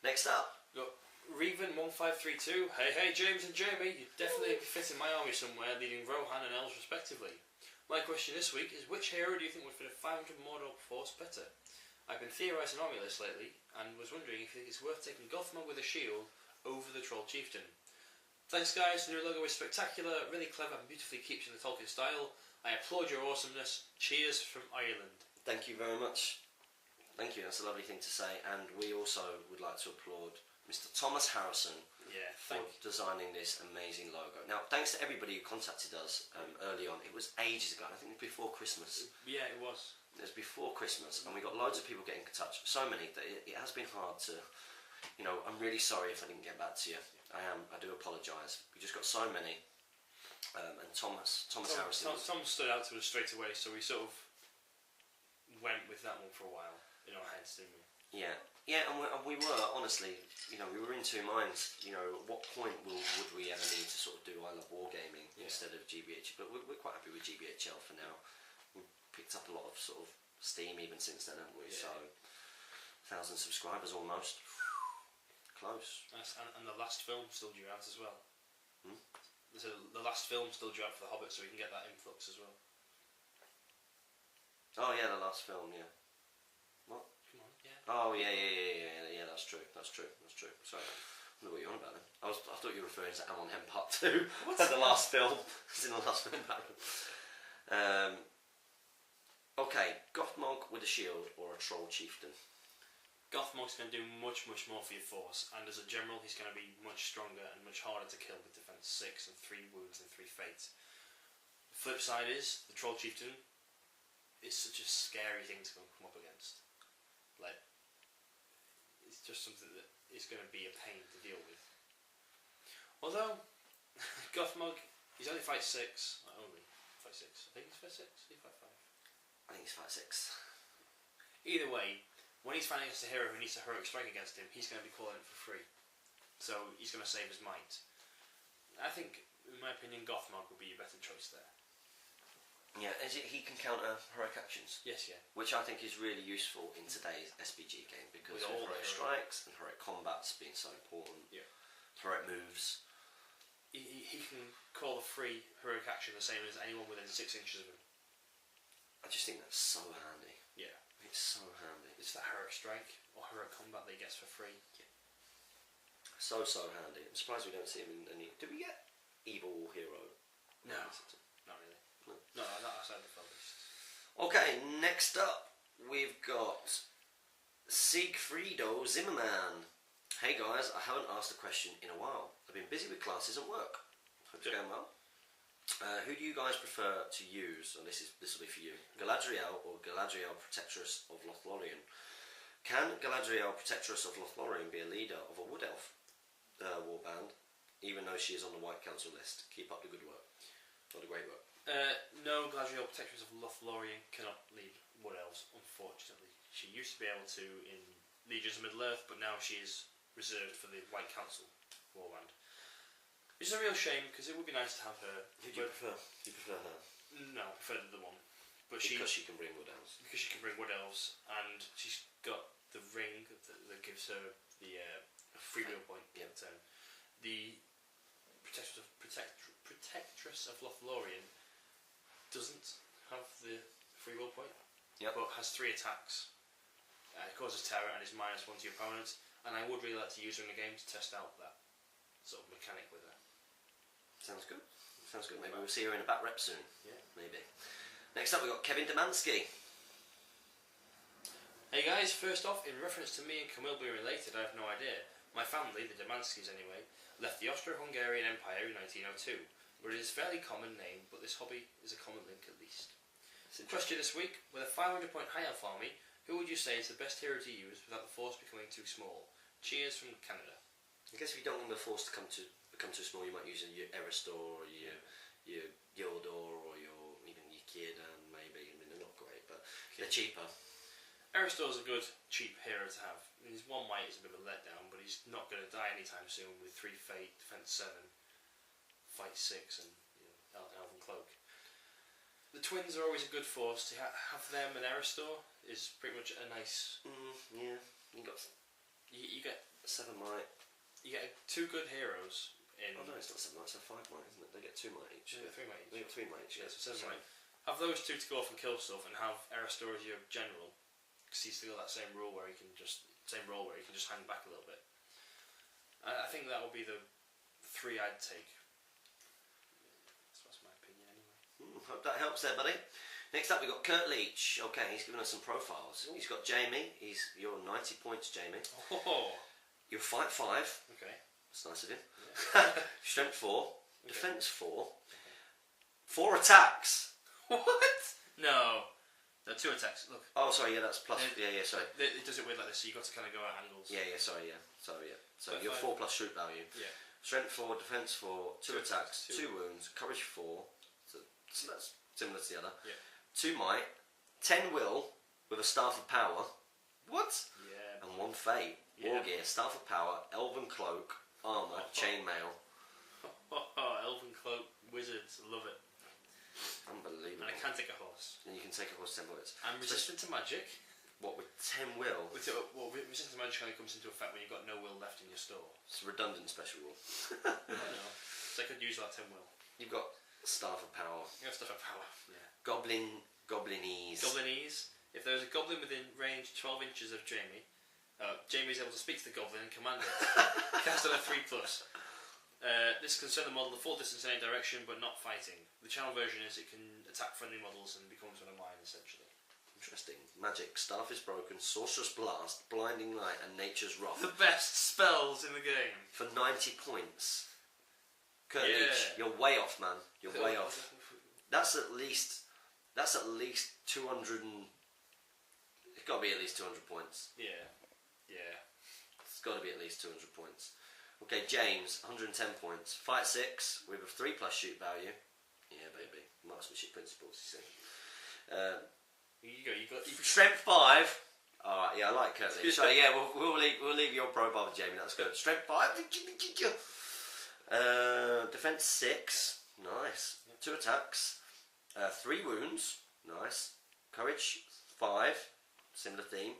Next up. Got Reven1532. Hey James and Jamie, you definitely fit in my army somewhere, leading Rohan and Els respectively. My question this week is, which hero do you think would fit a 500 Mordor force better? I've been theorising army lists lately, and was wondering if you think it's worth taking Gothmog with a shield over the Troll Chieftain. Thanks guys, the new logo is spectacular, really clever and beautifully keeps in the Tolkien style. I applaud your awesomeness. Cheers from Ireland. Thank you very much. Thank you, that's a lovely thing to say. And we also would like to applaud Mr. Thomas Harrison for designing this amazing logo. Now, thanks to everybody who contacted us early on. It was ages ago, I think it was before Christmas. Yeah, it was. It was before Christmas, and we got loads of people getting in touch. So many that it has been hard to, you know, I'm really sorry if I didn't get back to you. I do apologise. We just got so many. And Thomas Harrison. Tom stood out to us straight away, so we sort of went with that one for a while in our heads, didn't we? Yeah, and we were honestly, you know, we were in two minds. You know, at what point would we ever need to sort of do I Love Wargaming instead of GBHL? But we're quite happy with GBHL for now. We've picked up a lot of sort of steam even since then, haven't we? Yeah. So 1,000 subscribers almost. Close. Nice. And the last film still due out as well. So the last film still due out for The Hobbit, so we can get that influx as well. Oh yeah, the last film, yeah. What? Come on, yeah. Oh yeah, that's true. Sorry, I don't know what you're on about then. I thought you were referring to Amon Hen Part 2. What's the last film? It's in the last film. Okay, Gothmog with a shield or a Troll Chieftain? Gothmog's going to do much more for your force, and as a general he's going to be much stronger and much harder to kill with defense 6 and 3 wounds and 3 fate. The flip side is, the Troll Chieftain is such a scary thing to come up against. Like, it's just something that is going to be a pain to deal with. Although, Gothmog, he's only fight 6, not only fight 6, I think he's fight 6, he's fight 5. I think he's fight 6. Either way, when he's fighting against a hero who needs a heroic strike against him, he's going to be calling it for free. So he's going to save his might. I think, in my opinion, Gothmog would be a better choice there. Yeah, he can counter heroic actions. Yes, yeah. Which I think is really useful in today's SBG game because With all heroic the strikes and heroic combats being so important. Yeah. Heroic moves. He can call a free heroic action the same as anyone within 6 inches of him. I just think that's so handy. Yeah. It's so handy. It's that heroic strike or heroic combat that he gets for free. Yeah. So handy. I'm surprised we don't see him in any... Did we get Evil Hero? No. Not really. No, not outside the focus. Okay, next up we've got Siegfriedo Zimmerman. Hey guys, I haven't asked a question in a while. I've been busy with classes and work. Hope it's going well. Who do you guys prefer to use? And this will be for you. Galadriel or Galadriel Protectress of Lothlorien? Can Galadriel Protectress of Lothlorien be a leader of a Wood Elf warband, even though she is on the White Council list? Keep up the good work. Or the great work. No, Galadriel Protectress of Lothlorien cannot lead Wood Elves, unfortunately. She used to be able to in Legions of Middle-earth, but now she is reserved for the White Council warband. Which is a real shame, because it would be nice to have her. Who do you prefer? Do you prefer her? No, I prefer the one. But because she can bring Wood Elves. Because she can bring Wood Elves, and she's got the ring that gives her the free will point. Yeah. The Protectress of Lothlorien doesn't have the free will point, but has 3 attacks. It causes terror and is -1 to your opponent, and I would really like to use her in the game to test out that sort of mechanic with her. Sounds good. Maybe we'll see her in a back rep soon. Yeah. Maybe. Next up we've got Kevin Demansky. Hey guys, first off, in reference to me and Camille being related, I have no idea. My family, the Demanskys anyway, left the Austro-Hungarian Empire in 1902, where it is a fairly common name, but this hobby is a common link at least. Question this week: with a 500-point high elf army, who would you say is the best hero to use without the force becoming too small? Cheers from Canada. I guess if you don't want the force to become too small, you might use your Eristor or your Gildor or even your Kierdan maybe. I mean, they're not great, but they're cheaper. Eristor's a good, cheap hero to have. I mean, his 1 might is a bit of a letdown, but he's not going to die anytime soon with 3 fate, defense 7, fight 6, and Elven Cloak. The twins are always a good force. To have them and Eristor is pretty much a nice. Yeah, you get 7 might. You get 2 good heroes in. Oh no, it's not 7 might. It's a 5 might, isn't it? They get 2 might each. Yeah, 3 might each. They get 3 might each. Yeah, so 7 might. Have those 2 to go off and kill stuff, and have Eristor as your general, because he's still got that same role where he can just hang back a little bit. I think that would be the 3 I'd take. That's my opinion anyway. Hope that helps there, buddy. Next up, we've got Kurt Leach. Okay, he's given us some profiles. He's got Jamie. You're 90 points, Jamie. Oh. You're fight 5. Okay. That's nice of him. Yeah. Strength 4. Okay. Defense 4. 4 attacks. What? No. No, 2 attacks. Look. Oh, sorry. Yeah, that's plus. Yeah, sorry. It does it weird like this, so you've got to kind of go at angles. Yeah, sorry. So So you're 4 plus shoot value. Yeah. Strength 4, defense 4, 2 attacks, 2 2 wounds, courage 4. So that's similar to the other. Yeah. 2 might, 10 will with a staff of power. What? Yeah. And 1 fate. Yeah. War gear, staff of power, elven cloak, armor, chainmail. Elven Cloak, wizards, love it. Unbelievable. And I can take a horse. And you can take a horse 10 bullets. I'm resistant to magic. What, with 10 will? Resistant to magic only comes into effect when you've got no will left in your store. It's a redundant special rule. I know. So I could use that 10 will. You've got staff of power. You have stuff of power. Yeah. Goblinese. Goblinese. If there's a goblin within range 12 inches of Jamie, Jamie is able to speak to the goblin and command it. Cast on a 3+. This can send the model the full distance in any direction, but not fighting. The channel version is it can attack friendly models and becomes one of mine, essentially. Interesting. Magic, staff is broken, sorcerer's blast, blinding light, and nature's wrath. The best spells in the game. For 90 points. Kurt Yeah. Leach, you're way off, man. You're way off. That's at least 200 and... It's got to be at least 200 points. Yeah. It's got to be at least 200 points. Okay, James, 110 points. Fight 6 with a 3+ shoot value. Yeah, baby. Marksmanship principles, you see. You got Strength 5. Alright, yeah, I like Kurt Leach. So yeah, we'll leave your profile with Jamie, that's good. Strength 5. Defense 6. Nice. 2 attacks. 3 wounds. Nice. Courage 5. Similar theme.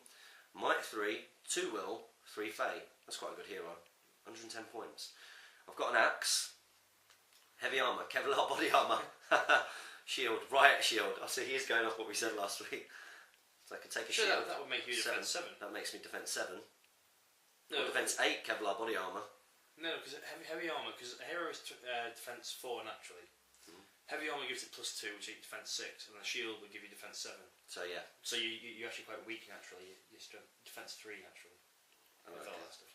Might 3. 2 will. 3 fate. That's quite a good hero. 110 points. I've got an axe. Heavy armour. Kevlar body armour. Shield. Riot shield. I see he's going off what we said last week. So I can take a shield. That would make you defense 7. That makes me defense 7. No, or defense 8 Kevlar body armour. No, because heavy armour, because a hero is defense 4 naturally. Heavy armour gives it +2, which is defense 6, and the shield would give you defense 7. So yeah. So you're actually quite weak naturally. You're defense 3 naturally. Oh, with okay. all that stuff.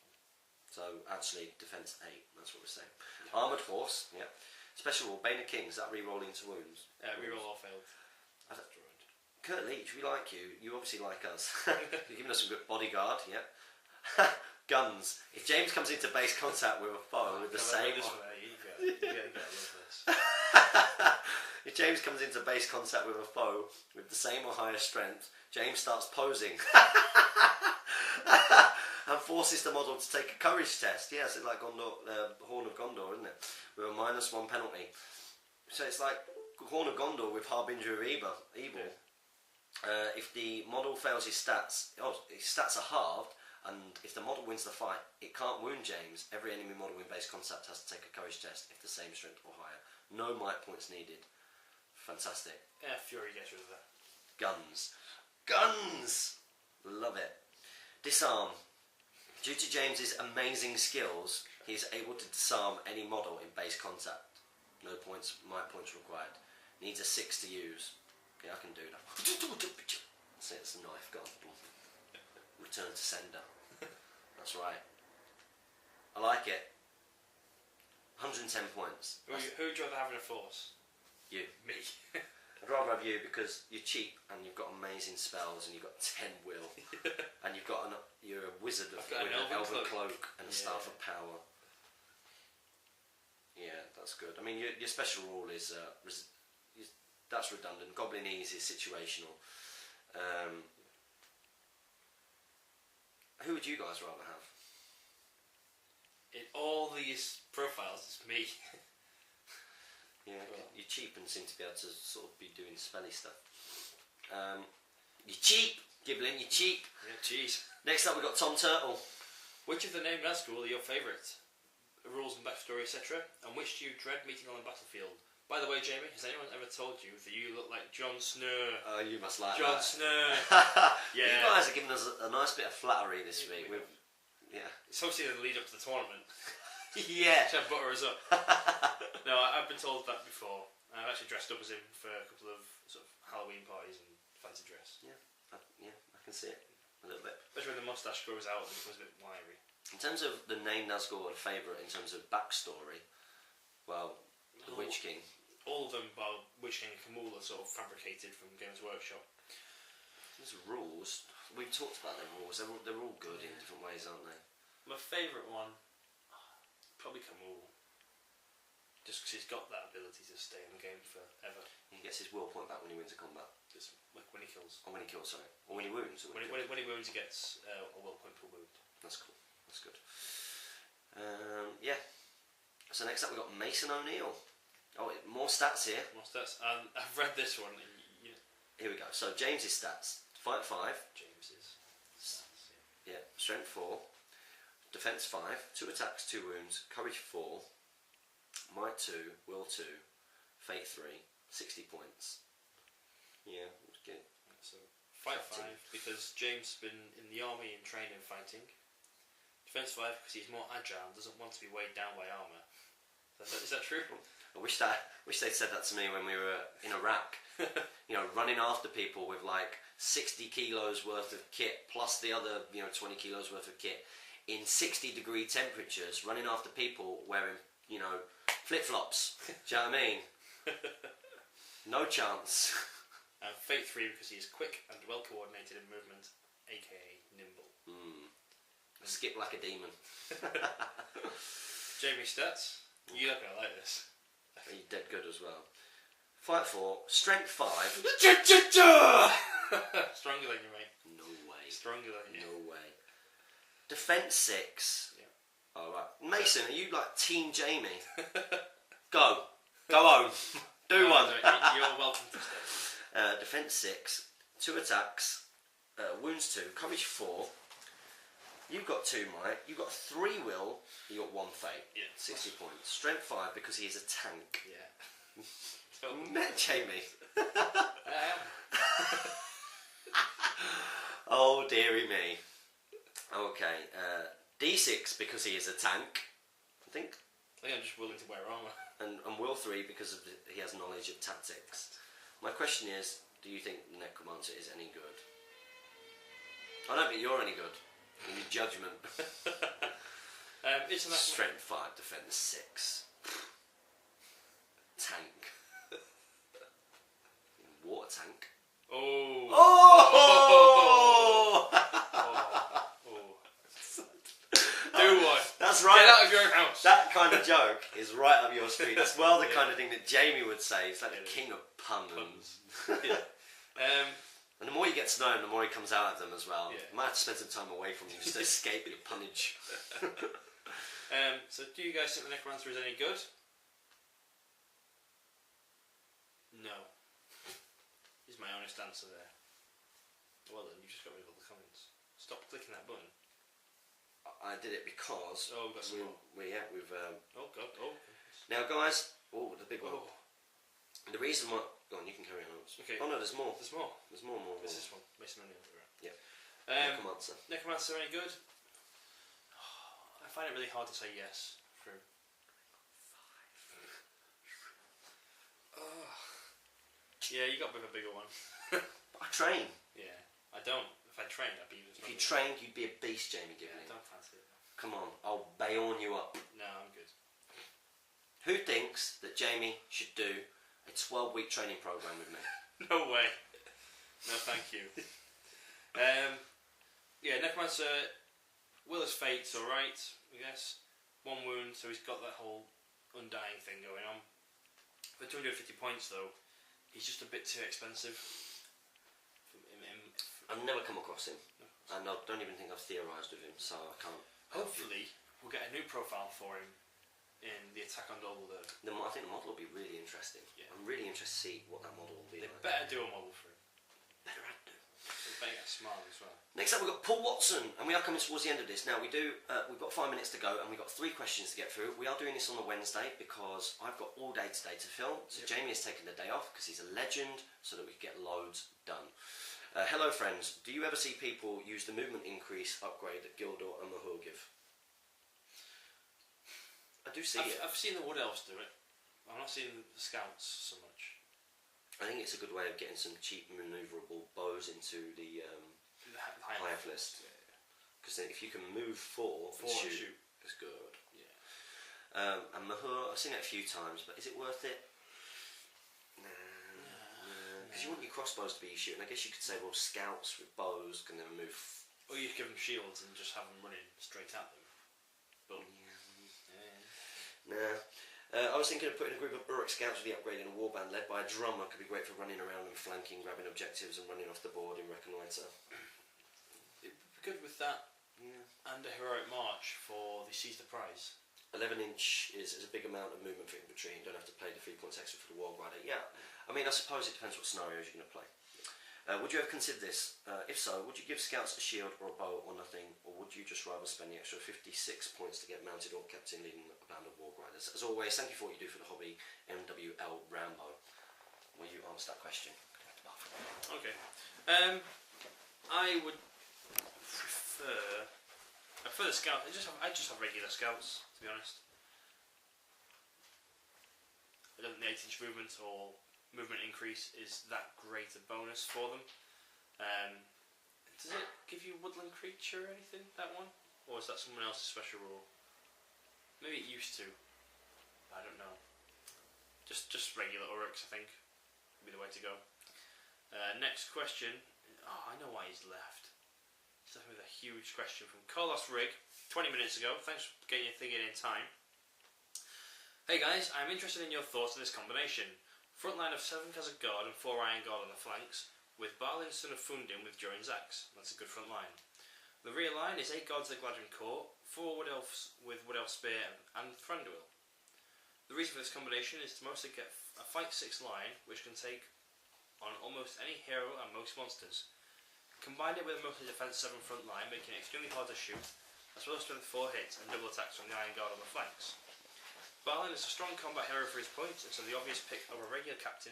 So actually defense 8. That's what we're saying. Yeah. Armoured horse. Yeah. Special rule. Bane of Kings. Is that re-rolling to wounds? Reroll or failed. Kurt Leach, we like you. You obviously like us. You're giving us some good bodyguard. Yeah. Guns. If James comes into base contact with a foe with the same... You gotta love this. If James comes into base contact with a foe with the same or higher strength, James starts posing and forces the model to take a courage test. Yes, it's like Gondor, Horn of Gondor, isn't it? With a -1 penalty. So it's like Horn of Gondor with Harbinger of Evil. Yeah. If the model fails his stats are halved, and if the model wins the fight, it can't wound James. Every enemy model in base contact has to take a courage test if the same strength or higher. No might points needed. Fantastic. Yeah, Fury gets rid of that. Guns! Love it. Disarm. Due to James's amazing skills, he is able to disarm any model in base contact. No points, might points required. Needs a 6 to use. Okay, I can do that. That's it, it's a knife gun. Return to sender. That's right. I like it. 110 points. Who would you rather have in a force? You. Me. I'd rather have you because you're cheap and you've got amazing spells and you've got 10 will and you're a wizard with got an an elven cloak and a staff of power. Yeah, that's good. I mean, your special rule is that's redundant. Goblin Ease is situational. Who would you guys rather have? In all these profiles, it's me. Yeah, you're cheap and seem to be able to sort of be doing spelly stuff. You're cheap, Giblin, you're cheap. Yeah, jeez. Next up, we've got Tom Turtle. Which of the named Nazgul are your favourite? Rules and backstory, etc. And which do you dread meeting on the battlefield? By the way, Jamie, has anyone ever told you that you look like Jon Snow? Oh, you must like Jon that. Snow. Yeah. You guys are giving us a nice bit of flattery this week. Yeah. It's obviously the lead up to the tournament. Yeah. To butter us up. No, I've been told that before. I've actually dressed up as him for a couple of sort of Halloween parties and fancy dress. Yeah, I can see it a little bit. Especially when the moustache grows out and becomes a bit wiry. In terms of the name Nazgul and favourite, in terms of backstory, well, the Witch King. All of them, well, Witch King and Kamul are sort of fabricated from Games Workshop. There's rules. We've talked about their rules. They're all good in different ways, aren't they? My favourite one, probably Kamul. Just because he's got that ability to stay in the game forever. He gets his will point back when he wins a combat. Just like when he kills. Or when he kills, sorry. Or when he wounds. Or when he wounds, he gets a will point per wound. That's cool. That's good. Yeah. So next up we've got Mason O'Neill. Oh, more stats here. More stats. I've read this one. Here we go. So James's stats: fight 5. James's stats. Yeah. Strength 4. Defense 5. 2 attacks, 2 wounds. Courage 4. Might 2. Will 2. Fate 3. 60 points. Yeah, that's good. So fight 5 because James has been in the army and training fighting. Defense 5 because he's more agile and doesn't want to be weighed down by armour. Is that true? I wish they'd said that to me when we were in Iraq. You know, running after people with like 60 kilos worth of kit plus the other 20 kilos worth of kit in 60-degree temperatures, running after people wearing flip-flops. Do you know what I mean? No chance. And Fate 3 because he is quick and well coordinated in movement, aka nimble. Skip like a demon. Jamie's stats. You're not gonna like this. You're dead good as well. Fight 4, strength 5. Stronger than you, mate. No way. Stronger than you. No way. Defense 6. Yeah. Alright. Mason, are you like Team Jamie? Go home. Do one. You're welcome to stay. Defense 6. 2 attacks. Wounds 2. Courage 4. You've got 2 might. You've got 3 will. You got 1 fate. Yeah. 60 points. Strength 5 because he is a tank. Yeah. Met Jamie. I am. Oh dearie me. Okay. D6 because he is a tank. I think. I think I'm just willing to wear armour. And will 3 because he has knowledge of tactics. My question is, do you think the Necromancer is any good? I don't think you're any good. In your judgment. It's Strength 5, defense 6. Tank. Water tank. Oh! Do one. That's right. Get out of your house. That kind of joke is right up your street. That's well the kind of thing that Jamie would say. He's like the king of puns. And the more you get to know him, the more he comes out of them as well. Yeah. You might have to spend some time away from him just to escape your punnage. So do you guys think the Necromancer is any good? No. Is my honest answer there. Well then, you just got rid of all the comments. Stop clicking that button. I did it because... Oh, we've got some more. We've... Oh god, oh. Now guys... Oh, the big one. Oh. The reason why... Go on, you can carry on. Okay. Oh no, there's more. There's more. There's more. What's this one? Mason O'Neill. Yeah. Necromancer. Necromancer any good? I find it really hard to say yes. True. 5. Yeah, you got a bit of a bigger one. I train. Yeah, I don't. If I trained, I'd be even If you trained, you'd be a beast, Jamie. Yeah, I don't fancy it. Come on, I'll Bayonne you up. No, I'm good. Who thinks that Jamie should do a 12-week training program with me. No way. No, thank you. Yeah, Necromancer, Will his fate's alright, I guess. 1 wound, so he's got that whole undying thing going on. For 250 points though, he's just a bit too expensive. I've never come across him. And I don't even think I've theorised with him, so I can't. Hopefully, we'll get a new profile for him in the Attack on Dumbledore. I think the model will be really interesting. Yeah. I'm really interested to see what that model will be They like. better do a model for him. Better add do. They better get smart as well. Next up, we've got Paul Watson, and we are coming towards the end of this. Now, we've got 5 minutes to go, and we've got 3 questions to get through. We are doing this on a Wednesday because I've got all day today to film. So Jamie has taken the day off because he's a legend, so that we can get loads done. Hello, friends. Do you ever see people use the movement increase upgrade that Gildor and Mahur give? I do see it. I've seen the Wood Elves do it. I've not seen the Scouts so much. I think it's a good way of getting some cheap manoeuvrable bows into the high list. Because then if you can move 4 and shoot, it's good. Yeah. And Mahur, I've seen it a few times, but is it worth it? Because you want your crossbows to be shooting. I guess you could say, well, scouts with bows can then move. Or you give them shields and just have them running straight at them. But Nah. I was thinking of putting a group of Uruk scouts with the upgrade in a warband led by a drummer. Could be great for running around and flanking, grabbing objectives and running off the board in Reconnoiter. it'd be good with that and a heroic march for the Seize the Prize. 11-inch is a big amount of movement for infantry. You don't have to pay the 3 points extra for the Warg Rider. Yeah, I mean, I suppose it depends what scenarios you're going to play. Would you ever consider this? If so, would you give scouts a shield or a bow or nothing, or would you just rather spend the extra 56 points to get mounted or captain leading a band of Warg Riders? As always, thank you for what you do for the hobby, MWL Rambo. Will you answer that question? Okay. I would prefer the scouts. I just have regular scouts, to be honest. I don't think the 8-inch movement or movement increase is that great a bonus for them. Does it give you woodland creature or anything, that one? Or is that someone else's special rule? Maybe it used to. I don't know. Just regular Uruks, I think, would be the way to go. Next question. Oh, I know why he's left. He's left with a huge question from Carlos Rigg, 20 minutes ago. Thanks for getting your thing in time. Hey guys, I'm interested in your thoughts on this combination. Front line of 7 Khazad Guard and 4 Iron Guard on the flanks, with Balin son of Fundin with Durin's Axe. That's a good front line. The rear line is 8 Guards of the Gladwin Court, 4 Wood Elves with Wood Elf Spear and Thranduil. The reason for this combination is to mostly get a fight 6 line, which can take on almost any hero and most monsters. Combine it with a mostly defense 7 front line, making it extremely hard to shoot, as well as strength 4 hits and double attacks from the Iron Guard on the flanks. Balin is a strong combat hero for his points, and so the obvious pick over regular captain.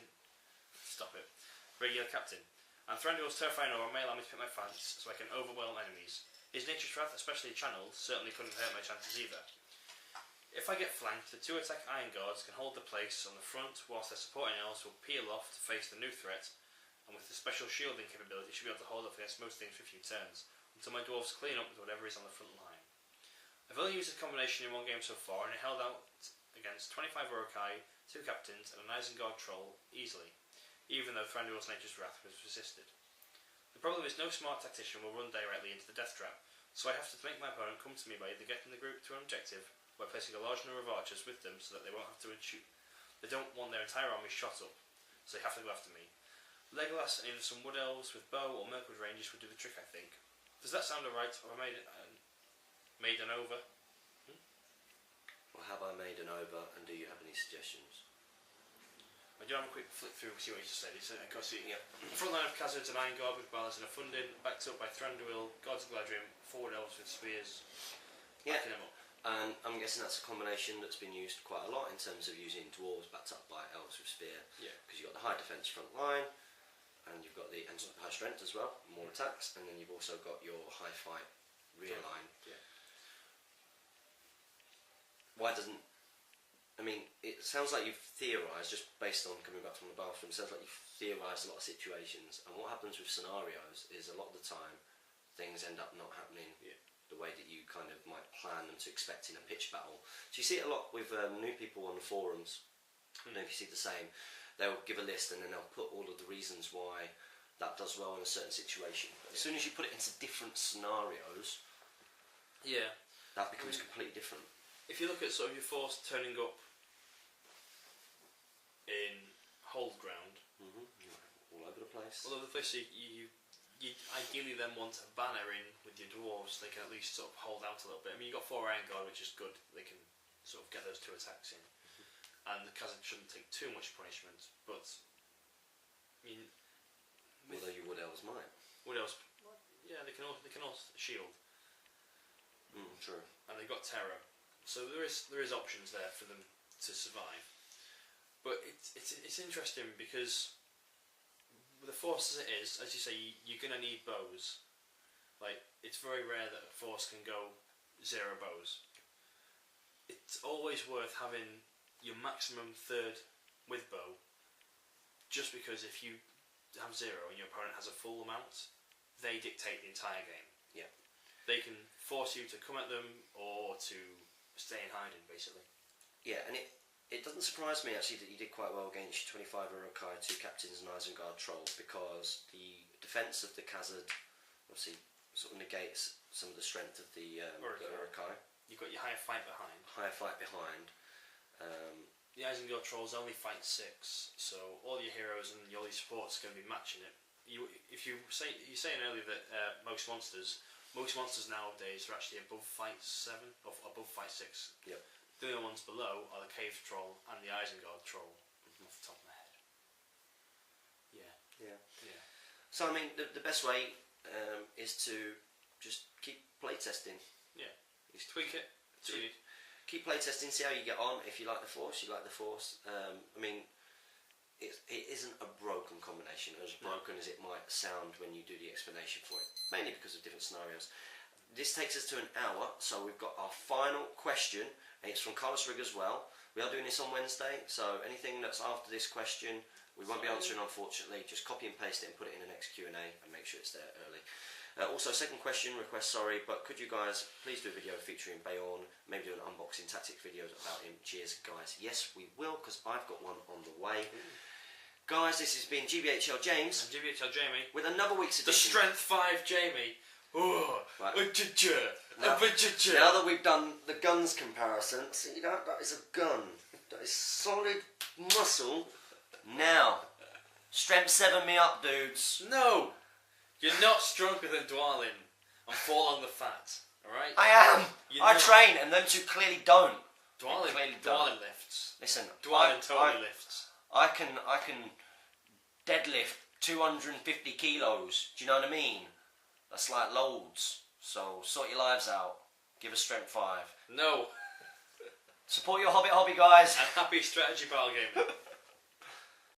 And Thranduil's terrifying aura may allow me to pick my flanks, so I can overwhelm enemies. His Nature's Wrath, especially channeled, certainly couldn't hurt my chances either. If I get flanked, the 2 attack Iron Guards can hold the place on the front, whilst their supporting elves will peel off to face the new threat, and with the special shielding capability should be able to hold off against most things for a few turns, until my dwarves clean up with whatever is on the front line. I've only used this combination in 1 game so far, and it held out against 25 Urukai, 2 captains, and an Isengard troll easily, even though Thranduil's Nature's Wrath was resisted. The problem is no smart tactician will run directly into the death trap, so I have to make my opponent come to me by either getting the group to an objective, or by placing a large number of archers with them so that they won't have to shoot. They don't want their entire army shot up, so they have to go after me. Legolas and either some Wood Elves with bow or Mirkwood Rangers would do the trick, I think. Does that sound alright, or have I made an over? Or have I made an over, and do you have any suggestions? I do have a quick flick through and see what he just said. He said, I got see, yeah. Front line of Khazards and Iron Guard with Balance and a Fundin, backed up by Thranduil, Gods of Gladrim, 4 Elves with spears, backing them up. And I'm guessing that's a combination that's been used quite a lot in terms of using dwarves backed up by elves with spear. Yeah. Because you've got the high defence front line, and you've got the high strength as well, more attacks, and then you've also got your high fight rear line. Yeah. Why doesn't... I mean, it sounds like you've theorised, just based on coming back from the bathroom, it sounds like you've theorised a lot of situations, and what happens with scenarios is a lot of the time things end up not happening the way that you kind of might plan them to expect in a pitch battle. So you see it a lot with new people on the forums. I don't know if you see the same. they'll give a list and then they'll put all of the reasons why that does well in a certain situation. But as soon as you put it into different scenarios, that becomes completely different. If you look at sort of your force turning up in hold ground, all over the place. so you ideally then want a banner in with your dwarves. They can at least sort of hold out a little bit. I mean, you've got 4 Iron Guard, which is good. They can sort of get those 2 attacks in, and the Khazad shouldn't take too much punishment. But I mean, although your Wood Elves might. Wood Elves, yeah, they can all shield. True. And they've got terror, so there is options there for them to survive. But it's interesting because with the force as it is, as you say, you're gonna need bows. Like, it's very rare that a force can go 0 bows. It's always worth having your maximum 3rd with bow, just because if you have 0 and your opponent has a full amount, they dictate the entire game. Yeah. They can force you to come at them or to stay in hiding, basically. Yeah, and it doesn't surprise me actually that you did quite well against 25 Urukai, 2 captains and Isengard trolls, because the defence of the Khazad obviously sort of negates some of the strength of the Urukai. You've got your higher fight behind. The Isengard trolls only fight 6, so all your heroes and all your supports are going to be matching it. You're saying earlier that most monsters nowadays are actually above fight 7 or above fight 6. Yep. The only ones below are the cave troll and the Isengard troll. Off the top of my head. Yeah. So I mean, the best way is to just keep playtesting. Yeah. Just tweak it. Keep playtesting, see how you get on. If you like the Force, you like the Force. I mean, it isn't a broken combination, as broken as it might sound when you do the explanation for it, mainly because of different scenarios. This takes us to an hour, so we've got our final question, and it's from Carlos Rigg as well. We are doing this on Wednesday, so anything that's after this question, we won't be answering, unfortunately. Just copy and paste it and put it in the next Q&A and make sure it's there early. Also, second question, request, sorry, but could you guys please do a video featuring Bayorn, maybe do an unboxing tactic videos about him. Cheers, guys. Yes, we will, because I've got one on the way. Guys, this has been GBHL James. And GBHL Jamie. With another week's edition. The Strength 5 Jamie. Oh, right. Now that we've done the guns comparison, see that is a gun. That is solid muscle. Now, strength 7 me up, dudes. No! You're not stronger than Dwalin and fall on the fat, alright? I am! I train, and them two clearly don't. Dwalin lifts. Listen, Dwalin totally lifts. I can deadlift 250 kilos. Do you know what I mean? That's like loads. So sort your lives out. Give us strength 5. No. Support your Hobbit hobby, guys. And happy strategy pal gaming.